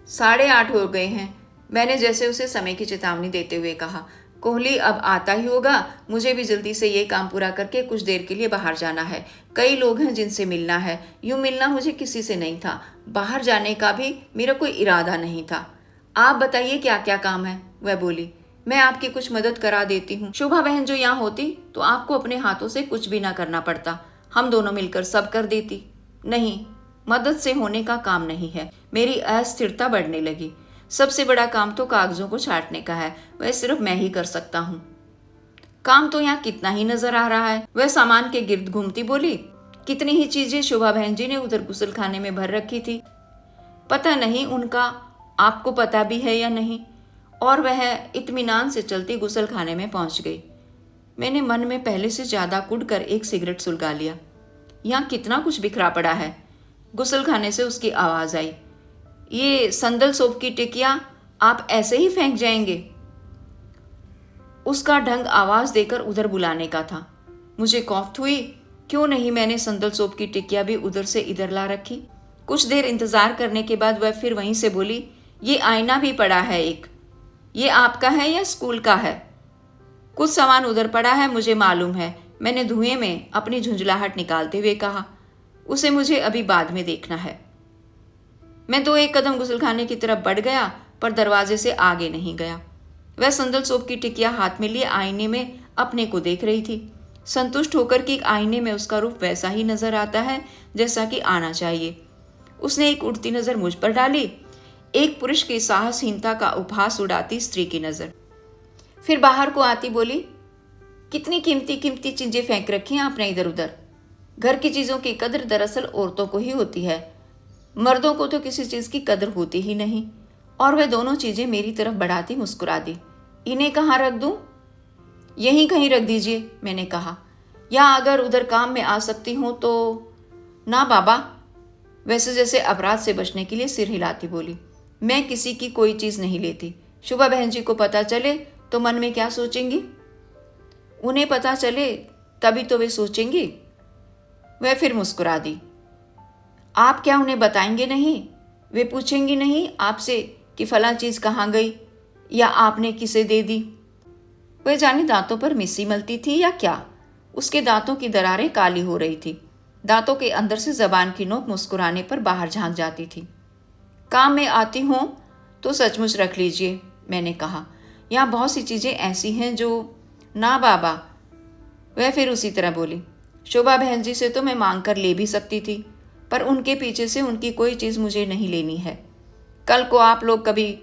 Speaker 1: 8:30 हो गए हैं, मैंने जैसे उसे समय की चेतावनी देते हुए कहा। कोहली अब आता ही होगा, मुझे भी जल्दी से ये काम पूरा करके कुछ देर के लिए बाहर जाना है। कई लोग हैं जिनसे मिलना है। यूं मिलना मुझे किसी से नहीं था, बाहर जाने का भी मेरा कोई इरादा नहीं था। आप बताइए क्या क्या काम है? वह बोली। मैं आपकी कुछ मदद करा देती हूँ। शोभा बहन जो यहाँ होती तो आपको अपने हाथों से कुछ भी ना करना पड़ता, हम दोनों मिलकर सब कर देती। नहीं, मदद से होने का काम नहीं है। मेरी अस्थिरता बढ़ने लगी। सबसे बड़ा काम तो कागजों को छांटने का है, वह सिर्फ मैं ही कर सकता हूँ। काम तो यहाँ कितना ही नजर आ रहा है। वह सामान के गिर्द घूमती बोली। कितनी ही चीजें शोभा बहन जी ने उधर गुसल खाने में भर रखी थी, पता नहीं उनका आपको पता भी है या नहीं। और वह इत्मीनान से चलती गुसल खाने में पहुंच गई। मैंने मन में पहले से ज्यादा कुढ़कर एक सिगरेट सुलगा लिया। यहाँ कितना कुछ बिखरा पड़ा है। गुस्लखाने से उसकी आवाज़ आई, ये संदल सोप की टिकिया आप ऐसे ही फेंक जाएंगे? उसका ढंग आवाज़ देकर उधर बुलाने का था। मुझे कौफ्त हुई। क्यों नहीं मैंने संदल सोप की टिकिया भी उधर से इधर ला रखी। कुछ देर इंतज़ार करने के बाद वह फिर वहीं से बोली, ये आईना भी पड़ा है एक, ये आपका है या स्कूल का है? कुछ सामान उधर पड़ा है, मुझे मालूम है, मैंने धुएं में अपनी झुंझलाहट निकालते हुए कहा। उसे मुझे अभी बाद में देखना है। मैं 2-1 कदम गुस्लखाने की तरफ बढ़ गया, पर दरवाजे से आगे नहीं गया। वह संदल सोप की टिकिया हाथ में लिए आईने में अपने को देख रही थी, संतुष्ट होकर कि आईने में उसका रूप वैसा ही नजर आता है जैसा कि आना चाहिए। उसने एक उड़ती नजर मुझ पर डाली, एक पुरुष की साहसहीनता का उपहास उड़ाती स्त्री की नजर। फिर बाहर को आती बोली, कितनी कीमती कीमती चीजें फेंक रखी हैं आपने इधर उधर। घर की चीजों की कदर दरअसल औरतों को ही होती है, मर्दों को तो किसी चीज की कदर होती ही नहीं। और वह दोनों चीजें मेरी तरफ बढ़ाती मुस्कुरा दी। इन्हें कहाँ रख दूं? यहीं कहीं रख दीजिए, मैंने कहा। या अगर उधर काम में आ सकती हूं तो? ना बाबा, वैसे जैसे अपराध से बचने के लिए सिर हिलाती बोली, मैं किसी की कोई चीज नहीं लेती। शुभा बहन जी को पता चले तो मन में क्या सोचेंगी? उन्हें पता चले तभी तो वे सोचेंगी। वह फिर मुस्कुरा दी। आप क्या उन्हें बताएंगे नहीं? वे पूछेंगी नहीं आपसे कि फलां चीज कहाँ गई या आपने किसे दे दी? वह जाने दांतों पर मिस्सी मलती थी या क्या। उसके दांतों की दरारें काली हो रही थी। दांतों के अंदर से जबान की नोक मुस्कुराने पर बाहर झांक जाती थी। काम में आती हूं तो सचमुच रख लीजिए, मैंने कहा। यहाँ बहुत सी चीजें ऐसी हैं जो। ना बाबा, वह फिर उसी तरह बोली। शोभा बहन जी से तो मैं मांग कर ले भी सकती थी, पर उनके पीछे से उनकी कोई चीज मुझे नहीं लेनी है। कल को आप लोग कभी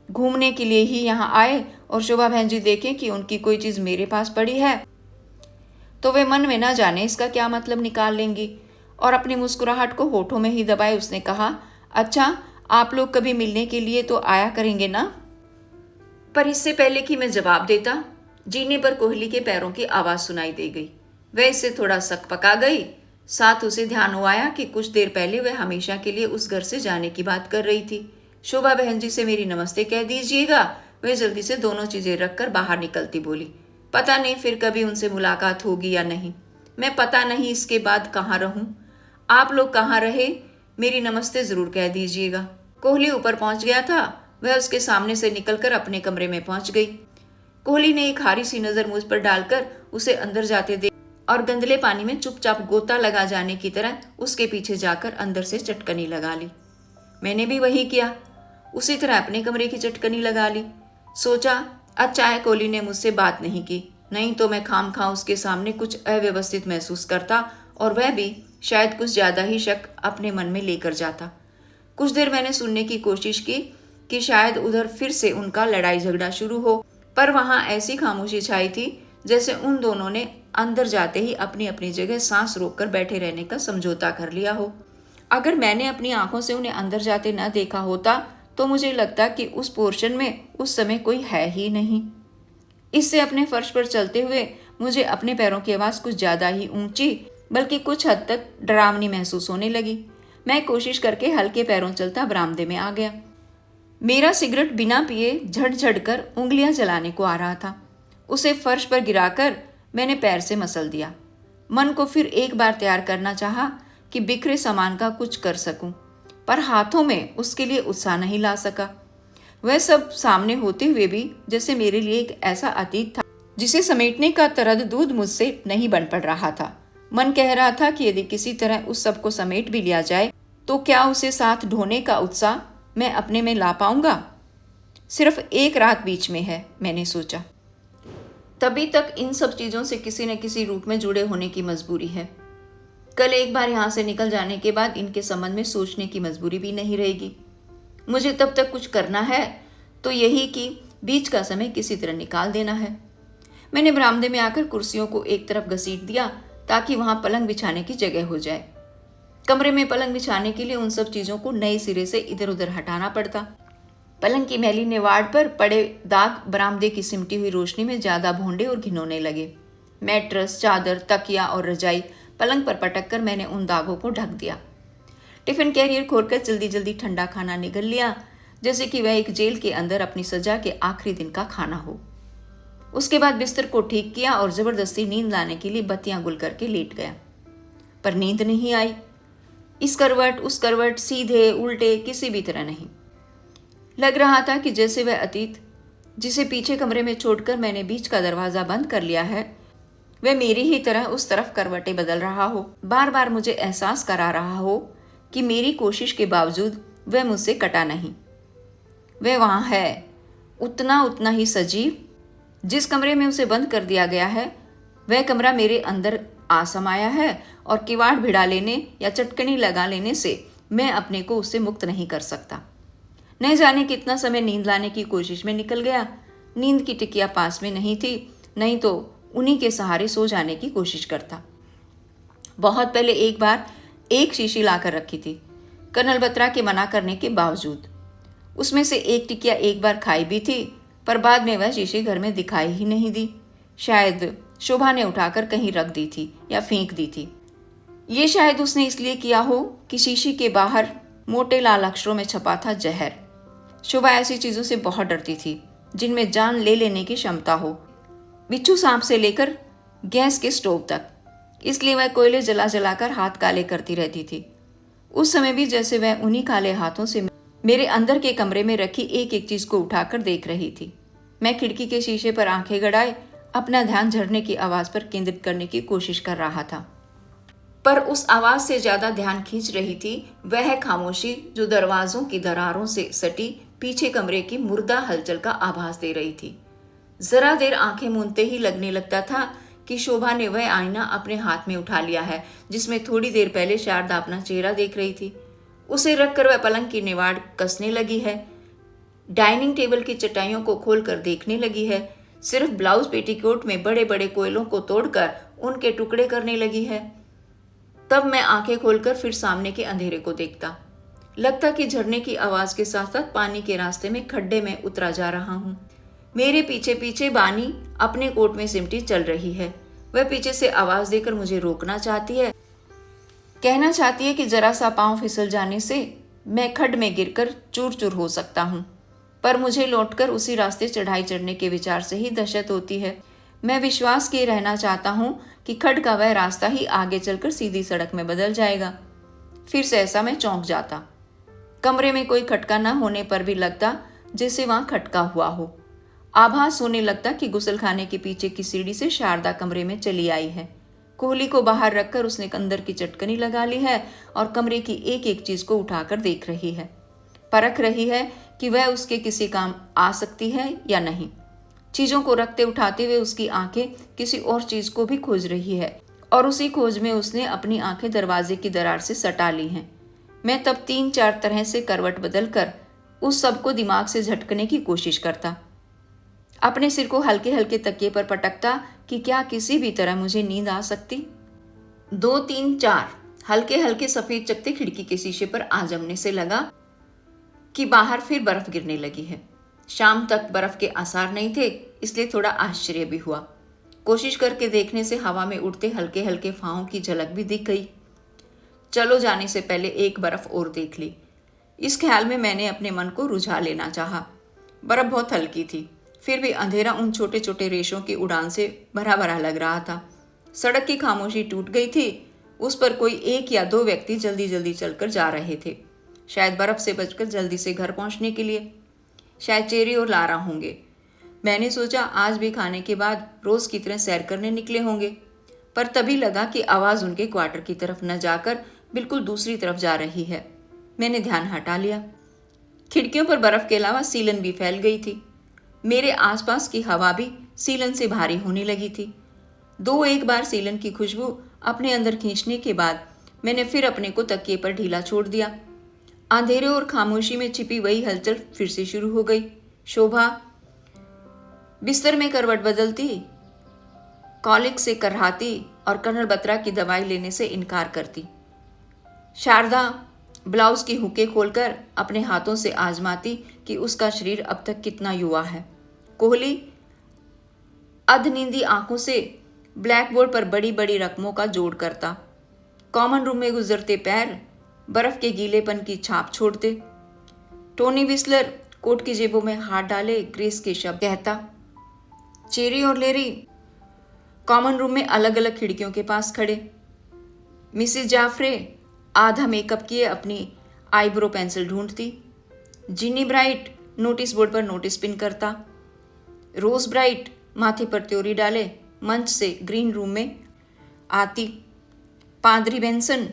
Speaker 1: घूमने के लिए ही यहाँ आए और शोभा बहन जी देखें कि उनकी कोई चीज मेरे पास पड़ी है तो वे मन में ना जाने इसका क्या मतलब निकाल लेंगी। और अपनी मुस्कुराहट को होठों में ही दबाए उसने कहा, अच्छा आप लोग कभी मिलने के लिए तो आया करेंगे ना? पर इससे पहले कि मैं जवाब देता, जीने पर कोहली के पैरों की आवाज सुनाई दे गई। वह इससे थोड़ा सकपका गई। साथ उसे ध्यान हुआ आया कि कुछ देर पहले वह हमेशा के लिए उस घर से जाने की बात कर रही थी। शोभा बहन जी से मेरी नमस्ते कह दीजिएगा। वह जल्दी से दोनों चीजें रखकर बाहर निकलती बोली, पता नहीं फिर कभी उनसे मुलाकात होगी या नहीं। मैं पता नहीं इसके बाद कहाँ रहूं। आप लोग कहाँ रहे, मेरी नमस्ते जरूर कह दीजिएगा। कोहली ऊपर पहुंच गया था। वह उसके सामने से निकलकर अपने कमरे में पहुंच गई। कोहली ने एक हारी सी नजर मुझ पर डालकर उसे अंदर जाते देख और गंदले पानी में चुपचाप गोता लगा जाने की तरह उसके पीछे जाकर अंदर से चटकनी लगा ली। मैंने भी वही किया, उसी तरह अपने कमरे की चटकनी लगा ली। सोचा अच्छा है कोहली ने मुझसे बात नहीं की, नहीं तो मैं खामखा उसके सामने कुछ अव्यवस्थित महसूस करता और वह भी शायद कुछ ज्यादा ही शक अपने मन में लेकर जाता। कुछ देर मैंने सुनने की कोशिश की कि शायद उधर फिर से उनका लड़ाई झगड़ा शुरू हो, पर वहां ऐसी खामोशी छाई थी जैसे उन दोनों ने अंदर जाते ही अपनी अपनी जगह सांस रोककर बैठे रहने का समझौता कर लिया हो। अगर मैंने अपनी आंखों से उन्हें अंदर जाते न देखा होता तो मुझे लगता कि उस पोर्शन में उस समय कोई है ही नहीं। इससे अपने फर्श पर चलते हुए मुझे अपने पैरों की आवाज़ कुछ ज़्यादा ही ऊंची बल्कि कुछ हद तक डरावनी महसूस होने लगी। मैं कोशिश करके हल्के पैरों चलता बरामदे में आ गया। मेरा सिगरेट बिना पिए झड़ कर उंगलियां जलाने को आ रहा था। उसे फर्श पर गिराकर मैंने पैर से मसल दिया। मन को फिर एक बार तैयार करना चाहा कि बिखरे सामान का कुछ कर सकूं, पर हाथों में उसके लिए उत्साह नहीं ला सका। वह सब सामने होते हुए भी जैसे मेरे लिए एक ऐसा अतीत था जिसे समेटने का तरद्दुद मुझसे नहीं बन पड़ रहा था। मन कह रहा था कि यदि किसी तरह उस सब को समेट भी लिया जाए तो क्या उसे साथ ढोने का उत्साह मैं अपने में ला पाऊंगा? सिर्फ एक रात बीच में है, मैंने सोचा। तभी तक इन सब चीजों से किसी न किसी रूप में जुड़े होने की मजबूरी है। कल एक बार यहाँ से निकल जाने के बाद इनके संबंध में सोचने की मजबूरी भी नहीं रहेगी। मुझे तब तक कुछ करना है तो यही कि बीच का समय किसी तरह निकाल देना है। मैंने बरामदे में आकर कुर्सियों को एक तरफ घसीट दिया ताकि वहां पलंग बिछाने की जगह हो जाए। कमरे में पलंग बिछाने के लिए उन सब चीजों को नए सिरे से इधर उधर हटाना पड़ता। पलंग की मैली नेवाड़ पर पड़े दाग बरामदे की सिमटी हुई रोशनी में ज्यादा भोंडे और घिनौने लगे। मैट्रेस, चादर, तकिया और रजाई पलंग पर पटक कर मैंने उन दागों को ढक दिया। टिफिन कैरियर खोलकर जल्दी जल्दी ठंडा खाना निगल लिया, जैसे कि वह एक जेल के अंदर अपनी सजा के आखिरी दिन का खाना हो। उसके बाद बिस्तर को ठीक किया और जबरदस्ती नींद लाने के लिए बत्तियां गुल करके लेट गया, पर नींद नहीं आई। इस करवट उस करवट, सीधे उल्टे, किसी भी तरह नहीं। लग रहा था कि जैसे वह अतीत, जिसे पीछे कमरे में छोड़कर मैंने बीच का दरवाजा बंद कर लिया है, वह मेरी ही तरह उस तरफ करवटें बदल रहा हो, बार बार मुझे एहसास करा रहा हो कि मेरी कोशिश के बावजूद वह मुझसे कटा नहीं। वह वहाँ है, उतना उतना ही सजीव। जिस कमरे में उसे बंद कर दिया गया है, वह कमरा मेरे अंदर आ समाया है और किवाड़ भिड़ा लेने या चटकनी लगा लेने से मैं अपने को उससे मुक्त नहीं कर सकता। नहीं जाने कितना समय नींद लाने की कोशिश में निकल गया। नींद की टिकिया पास में नहीं थी, नहीं तो उन्हीं के सहारे सो जाने की कोशिश करता। बहुत पहले एक बार एक शीशी लाकर रखी थी, कर्नल बत्रा के मना करने के बावजूद। उसमें से एक टिकिया एक बार खाई भी थी, पर बाद में वह शीशी घर में दिखाई ही नहीं दी। शायद शोभा ने उठाकर कहीं रख दी थी या फेंक दी थी। ये शायद उसने इसलिए किया हो कि शीशी के बाहर मोटे लाल अक्षरों में छपा था जहर। शोभा ऐसी चीजों से बहुत डरती थी जिनमें जान ले लेने की क्षमता हो, बिच्छू सांप से लेकर गैस के स्टोव तक। इसलिए वह कोयले जला जलाकर हाथ काले करती रहती थी। उस समय भी जैसे वह उन्हीं काले हाथों से मेरे अंदर के कमरे में रखी एक एक चीज को उठाकर देख रही थी। मैं खिड़की के शीशे पर आंखें गड़ाए अपना ध्यान झरने की आवाज पर केंद्रित करने की कोशिश कर रहा था, पर उस आवाज से ज्यादा ध्यान खींच रही थी वह खामोशी जो दरवाजों की दरारों से सटी पीछे कमरे की मुर्दा हलचल का आभास दे रही थी। जरा देर आंखें मूंदते ही लगने लगता था कि शोभा ने वह आईना अपने हाथ में उठा लिया है जिसमें थोड़ी देर पहले शारदा अपना चेहरा देख रही थी। उसे रखकर वह पलंग की निवाड़ कसने लगी है, डाइनिंग टेबल की चटाइयों को खोलकर देखने लगी है, सिर्फ ब्लाउज पेटीकोट में बड़े बड़े कोयलों को तोड़कर उनके टुकड़े करने लगी है। तब मैं आंखें खोलकर फिर सामने के अंधेरे को देखता। लगता कि झरने की आवाज के साथ साथ पानी के रास्ते में खड्डे में उतरा जा रहा हूं। मेरे पीछे पीछे बानी अपने कोट में सिमटी चल रही है। वह पीछे से आवाज देकर मुझे रोकना चाहती है, कहना चाहती है कि जरा सा पांव फिसल जाने से मैं खड्ड में गिरकर चूर चूर हो सकता हूं, पर मुझे लौटकर उसी रास्ते चढ़ाई चढ़ने के विचार से ही दहशत होती है। मैं विश्वास किए रहना चाहता हूं कि खड्ड का वह रास्ता ही आगे चलकर सीधी सड़क में बदल जाएगा। फिर सहसा मैं चौंक जाता। कमरे में कोई खटका न होने पर भी लगता जैसे वहां खटका हुआ हो। आभास होने लगता कि गुसलखाने के पीछे की सीढ़ी से शारदा कमरे में चली आई है। कोहली को बाहर रखकर उसने अंदर की चटकनी लगा ली है और कमरे की एक एक चीज को उठाकर देख रही है, परख रही है कि वह उसके किसी काम आ सकती है या नहीं। चीजों को रखते उठाते हुए उसकी आंखें किसी और चीज को भी खोज रही है और उसी खोज में उसने अपनी आंखें दरवाजे की दरार से सटा ली हैं। मैं तब 3-4 तरह से करवट बदलकर उस सब को दिमाग से झटकने की कोशिश करता, अपने सिर को हल्के हल्के तकिए पर पटकता कि क्या किसी भी तरह मुझे नींद आ सकती। 2-3-4 हल्के हल्के सफेद चकते खिड़की के शीशे पर आ जमने से लगा कि बाहर फिर बर्फ गिरने लगी है। शाम तक बर्फ के आसार नहीं थे, इसलिए थोड़ा आश्चर्य भी हुआ। कोशिश करके देखने से हवा में उड़ते हल्के हल्के फाहों की झलक भी दिख गई। चलो जाने से पहले एक बर्फ और देख ली, इस ख्याल में मैंने अपने मन को रुझा लेना चाहा। बर्फ बहुत हल्की थी, फिर भी अंधेरा उन छोटे छोटे रेशों की उड़ान से भरा भरा लग रहा था। सड़क की खामोशी टूट गई थी, उस पर कोई 1 या 2 व्यक्ति जल्दी जल्दी चलकर जा रहे थे, शायद बर्फ से बचकर जल्दी से घर पहुंचने के लिए। शायद चेरी और लारा होंगे। मैंने सोचा आज भी खाने के बाद रोज की तरह सैर करने निकले होंगे, पर तभी लगा कि आवाज उनके क्वार्टर की तरफ न जाकर बिल्कुल दूसरी तरफ जा रही है। मैंने ध्यान हटा लिया। खिड़कियों पर बर्फ के अलावा सीलन भी फैल गई थी। मेरे आसपास की हवा भी सीलन से भारी होने लगी थी। 2-1 बार सीलन की खुशबू अपने अंदर खींचने के बाद मैंने फिर अपने को तकिए पर ढीला छोड़ दिया। अंधेरे और खामोशी में छिपी वही हलचल फिर से शुरू हो गई। शोभा बिस्तर में करवट बदलती, कॉलिक से करहाती और कर्नल बत्रा की दवाई लेने से इनकार करती। शारदा ब्लाउज की हुकें खोलकर अपने हाथों से आजमाती कि उसका शरीर अब तक कितना युवा है। कोहली अधनींदी आंखों से ब्लैकबोर्ड पर बड़ी बड़ी रकमों का जोड़ करता। कॉमन रूम में गुजरते पैर बर्फ के गीलेपन की छाप छोड़ते। टोनी विस्लर कोट की जेबों में हाथ डाले ग्रेस के शब्द कहता। चेरी और लेरी कॉमन रूम में अलग अलग खिड़कियों के पास खड़े। मिसिस जाफ्रे आधा मेकअप किए अपनी आईब्रो पेंसिल ढूंढती। जिनी ब्राइट नोटिस बोर्ड पर नोटिस पिन करता। रोज ब्राइट माथे पर त्योरी डाले मंच से ग्रीन रूम में आती। पादरी बेंसन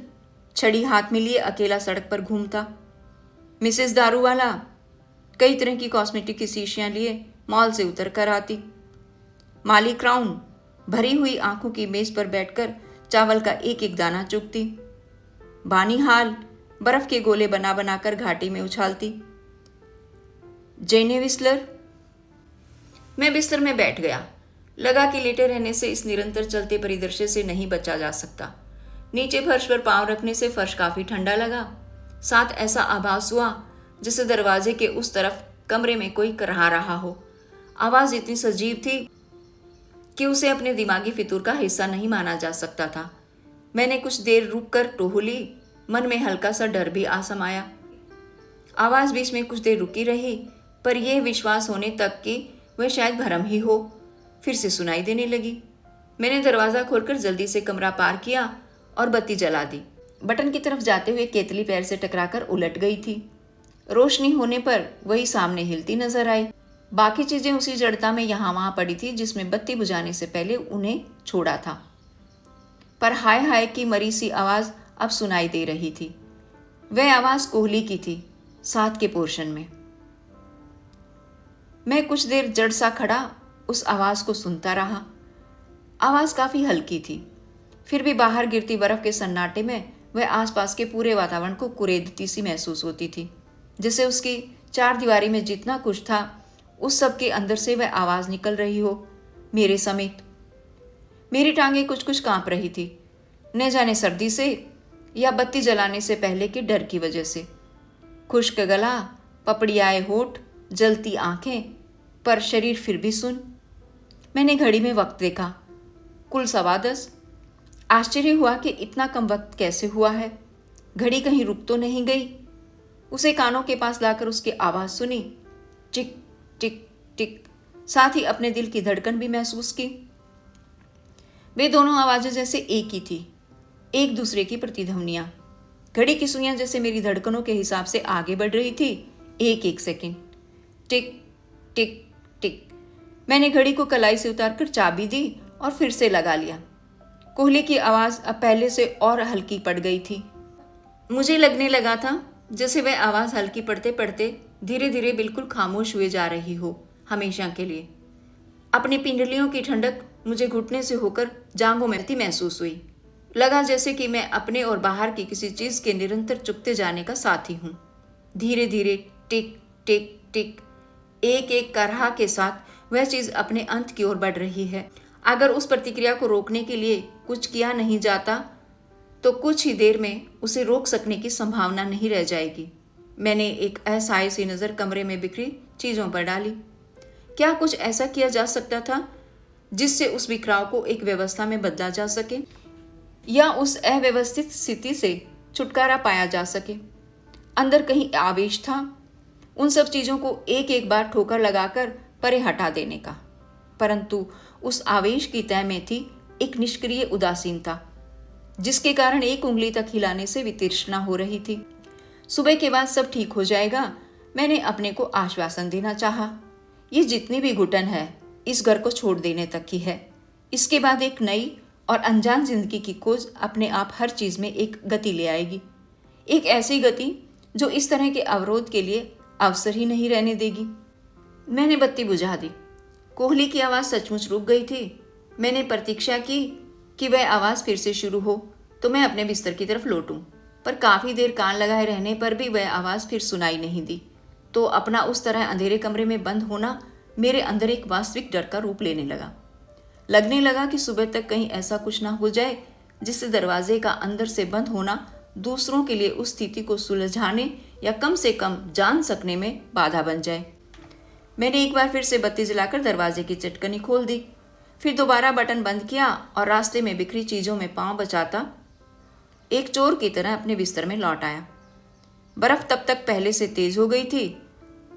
Speaker 1: छड़ी हाथ में लिए अकेला सड़क पर घूमता। मिसेस दारूवाला कई तरह की कॉस्मेटिक की शीशियां लिए मॉल से उतर कर आती। माली क्राउन भरी हुई आंखों की मेज पर बैठकर चावल का एक एक दाना चुगती। बानी हाल बर्फ के गोले बना बनाकर घाटी में उछालती। जेने विस्लर। मैं बिस्तर में बैठ गया। लगा कि लेटे रहने से इस निरंतर चलते परिदृश्य से नहीं बचा जा सकता। नीचे फर्श पर पांव रखने से फर्श काफी ठंडा लगा। साथ ऐसा आभास हुआ जैसे दरवाजे के उस तरफ कमरे में कोई करहा रहा हो। आवाज इतनी सजीव थी कि उसे अपने दिमागी फितूर का हिस्सा नहीं माना जा सकता था। मैंने कुछ देर रुककर टोहली। मन में हल्का सा डर भी आ समाया। आवाज बीच में कुछ देर रुकी रही, पर यह विश्वास होने तक कि वह शायद भ्रम ही हो, फिर से सुनाई देने लगी। मैंने दरवाज़ा खोलकर जल्दी से कमरा पार किया और बत्ती जला दी। बटन की तरफ जाते हुए केतली पैर से टकराकर उलट गई थी। रोशनी होने पर वही सामने हिलती नजर आई। बाकी चीजें उसी जड़ता में यहाँ वहाँ पड़ी थी जिसमें बत्ती बुझाने से पहले उन्हें छोड़ा था। पर हाय हाय की मरी सी आवाज़ अब सुनाई दे रही थी। वह आवाज़ कोहली की थी, साथ के पोर्शन में। मैं कुछ देर जड़ सा खड़ा उस आवाज़ को सुनता रहा। आवाज़ काफ़ी हल्की थी, फिर भी बाहर गिरती बर्फ के सन्नाटे में वह आसपास के पूरे वातावरण को कुरेदती सी महसूस होती थी। जैसे उसकी चार दीवारी में जितना कुछ था उस सब के अंदर से वह आवाज़ निकल रही हो, मेरे समेत। मेरी टांगें कुछ कुछ कांप रही थी, न जाने सर्दी से या बत्ती जलाने से पहले के डर की वजह से। खुश्क गला, पपड़ियाए होठ, जलती आंखें, पर शरीर फिर भी सुन। मैंने घड़ी में वक्त देखा, कुल 10:15। आश्चर्य हुआ कि इतना कम वक्त कैसे हुआ है। घड़ी कहीं रुक तो नहीं गई। उसे कानों के पास लाकर उसकी आवाज़ सुनी, टिक टिक टिक। साथ ही अपने दिल की धड़कन भी महसूस की। वे दोनों आवाज़ें जैसे एक ही थी, एक दूसरे की प्रतिध्वनियां। घड़ी की सुइयां जैसे मेरी धड़कनों के हिसाब से आगे बढ़ रही थी, एक एक सेकंड। टिक टिक टिक। मैंने घड़ी को कलाई से उतारकर चाबी दी और फिर से लगा लिया। कोहली की आवाज़ अब पहले से और हल्की पड़ गई थी। मुझे लगने लगा था जैसे वह आवाज़ हल्की पड़ते पड़ते धीरे धीरे बिल्कुल खामोश हुए जा रही हो, हमेशा के लिए। अपनी पिंडलियों की ठंडक मुझे घुटने से होकर जांघों में महसूस हुई। लगा जैसे कि मैं अपने और बाहर की किसी चीज़ के निरंतर चुकते जाने का साथी हूँ। धीरे धीरे टिक टिक टिक, एक एक करहा के साथ वह चीज़ अपने अंत की ओर बढ़ रही है। अगर उस प्रतिक्रिया को रोकने के लिए कुछ किया नहीं जाता तो कुछ ही देर में उसे रोक सकने की संभावना नहीं रह जाएगी। मैंने एक असहाय सी नज़र कमरे में बिखरी चीज़ों पर डाली। क्या कुछ ऐसा किया जा सकता था जिससे उस बिखराव को एक व्यवस्था में बदला जा सके, या उस अव्यवस्थित स्थिति से छुटकारा पाया जा सके? अंदर कहीं आवेश था, उन सब चीज़ों को एक एक बार ठोकर लगाकर परे हटा देने का। परंतु उस आवेश की तह में थी एक निष्क्रिय उदासीनता, जिसके कारण एक उंगली तक हिलाने से वितृष्णा हो रही थी। सुबह के बाद सब ठीक हो जाएगा, मैंने अपने को आश्वासन देना चाहा। ये जितनी भी घुटन है इस घर को छोड़ देने तक की है। इसके बाद एक नई और अनजान जिंदगी की खोज अपने आप हर चीज़ में एक गति ले आएगी। एक ऐसी गति जो इस तरह के अवरोध के लिए अवसर ही नहीं रहने देगी। मैंने बत्ती बुझा दी। कोहली की आवाज़ सचमुच रुक गई थी। मैंने प्रतीक्षा की कि वह आवाज़ फिर से शुरू हो तो मैं अपने बिस्तर की तरफ लौटूं, पर काफ़ी देर कान लगाए रहने पर भी वह आवाज़ फिर सुनाई नहीं दी। तो अपना उस तरह अंधेरे कमरे में बंद होना मेरे अंदर एक वास्तविक डर का रूप लेने लगा। लगने लगा कि सुबह तक कहीं ऐसा कुछ ना हो जाए जिससे दरवाजे का अंदर से बंद होना दूसरों के लिए उस स्थिति को सुलझाने या कम से कम जान सकने में बाधा बन जाए। मैंने एक बार फिर से बत्ती जलाकर दरवाजे की चटकनी खोल दी, फिर दोबारा बटन बंद किया और रास्ते में बिखरी चीज़ों में पांव बचाता एक चोर की तरह अपने बिस्तर में लौट आया। बर्फ तब तक पहले से तेज हो गई थी।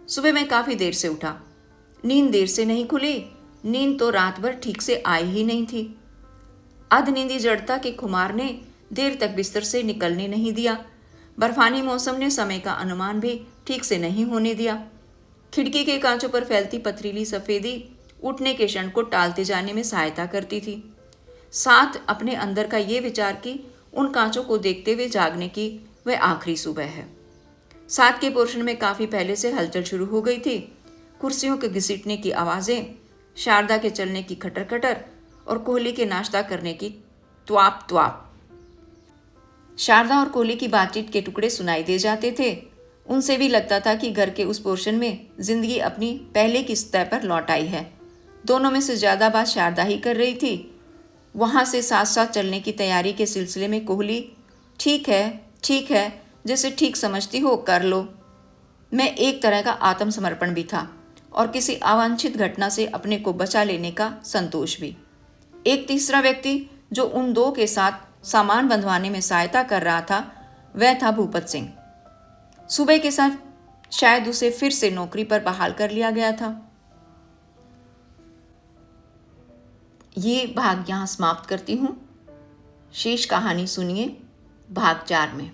Speaker 1: सुबह मैं काफी देर से उठा। नींद देर से नहीं खुली, नींद तो रात भर ठीक से आई ही नहीं थी। अधनींदी जड़ता के खुमार ने देर तक बिस्तर से निकलने नहीं दिया। बर्फानी मौसम ने समय का अनुमान भी ठीक से नहीं होने दिया। खिड़की के कांचों पर फैलती पथरीली सफेदी उठने के क्षण को टालते जाने में सहायता करती थी। साथ अपने अंदर का ये विचार कि उन कांचों को देखते हुए जागने की वह आखिरी सुबह है। साथ के पोर्शन में काफी पहले से हलचल शुरू हो गई थी। कुर्सियों के घसीटने की आवाजें, शारदा के चलने की खटर खटर और कोहली के नाश्ता करने की त्वाप त्वाप। शारदा और कोहली की बातचीत के टुकड़े सुनाई दे जाते थे। उनसे भी लगता था कि घर के उस पोर्शन में जिंदगी अपनी पहले की सतह पर लौट आई है। दोनों में से ज्यादा बात शारदा ही कर रही थी। वहां से साथ साथ चलने की तैयारी के सिलसिले में कोहली, ठीक है, जैसे ठीक समझती हो कर लो। मैं एक तरह का आत्मसमर्पण भी था और किसी अवांछित घटना से अपने को बचा लेने का संतोष भी। एक तीसरा व्यक्ति जो उन दो के साथ सामान बंधवाने में सहायता कर रहा था, वह था भूपत सिंह। सुबह के साथ शायद उसे फिर से नौकरी पर बहाल कर लिया गया था। ये भाग यहाँ समाप्त करती हूँ। शेष कहानी सुनिए भाग 4 में।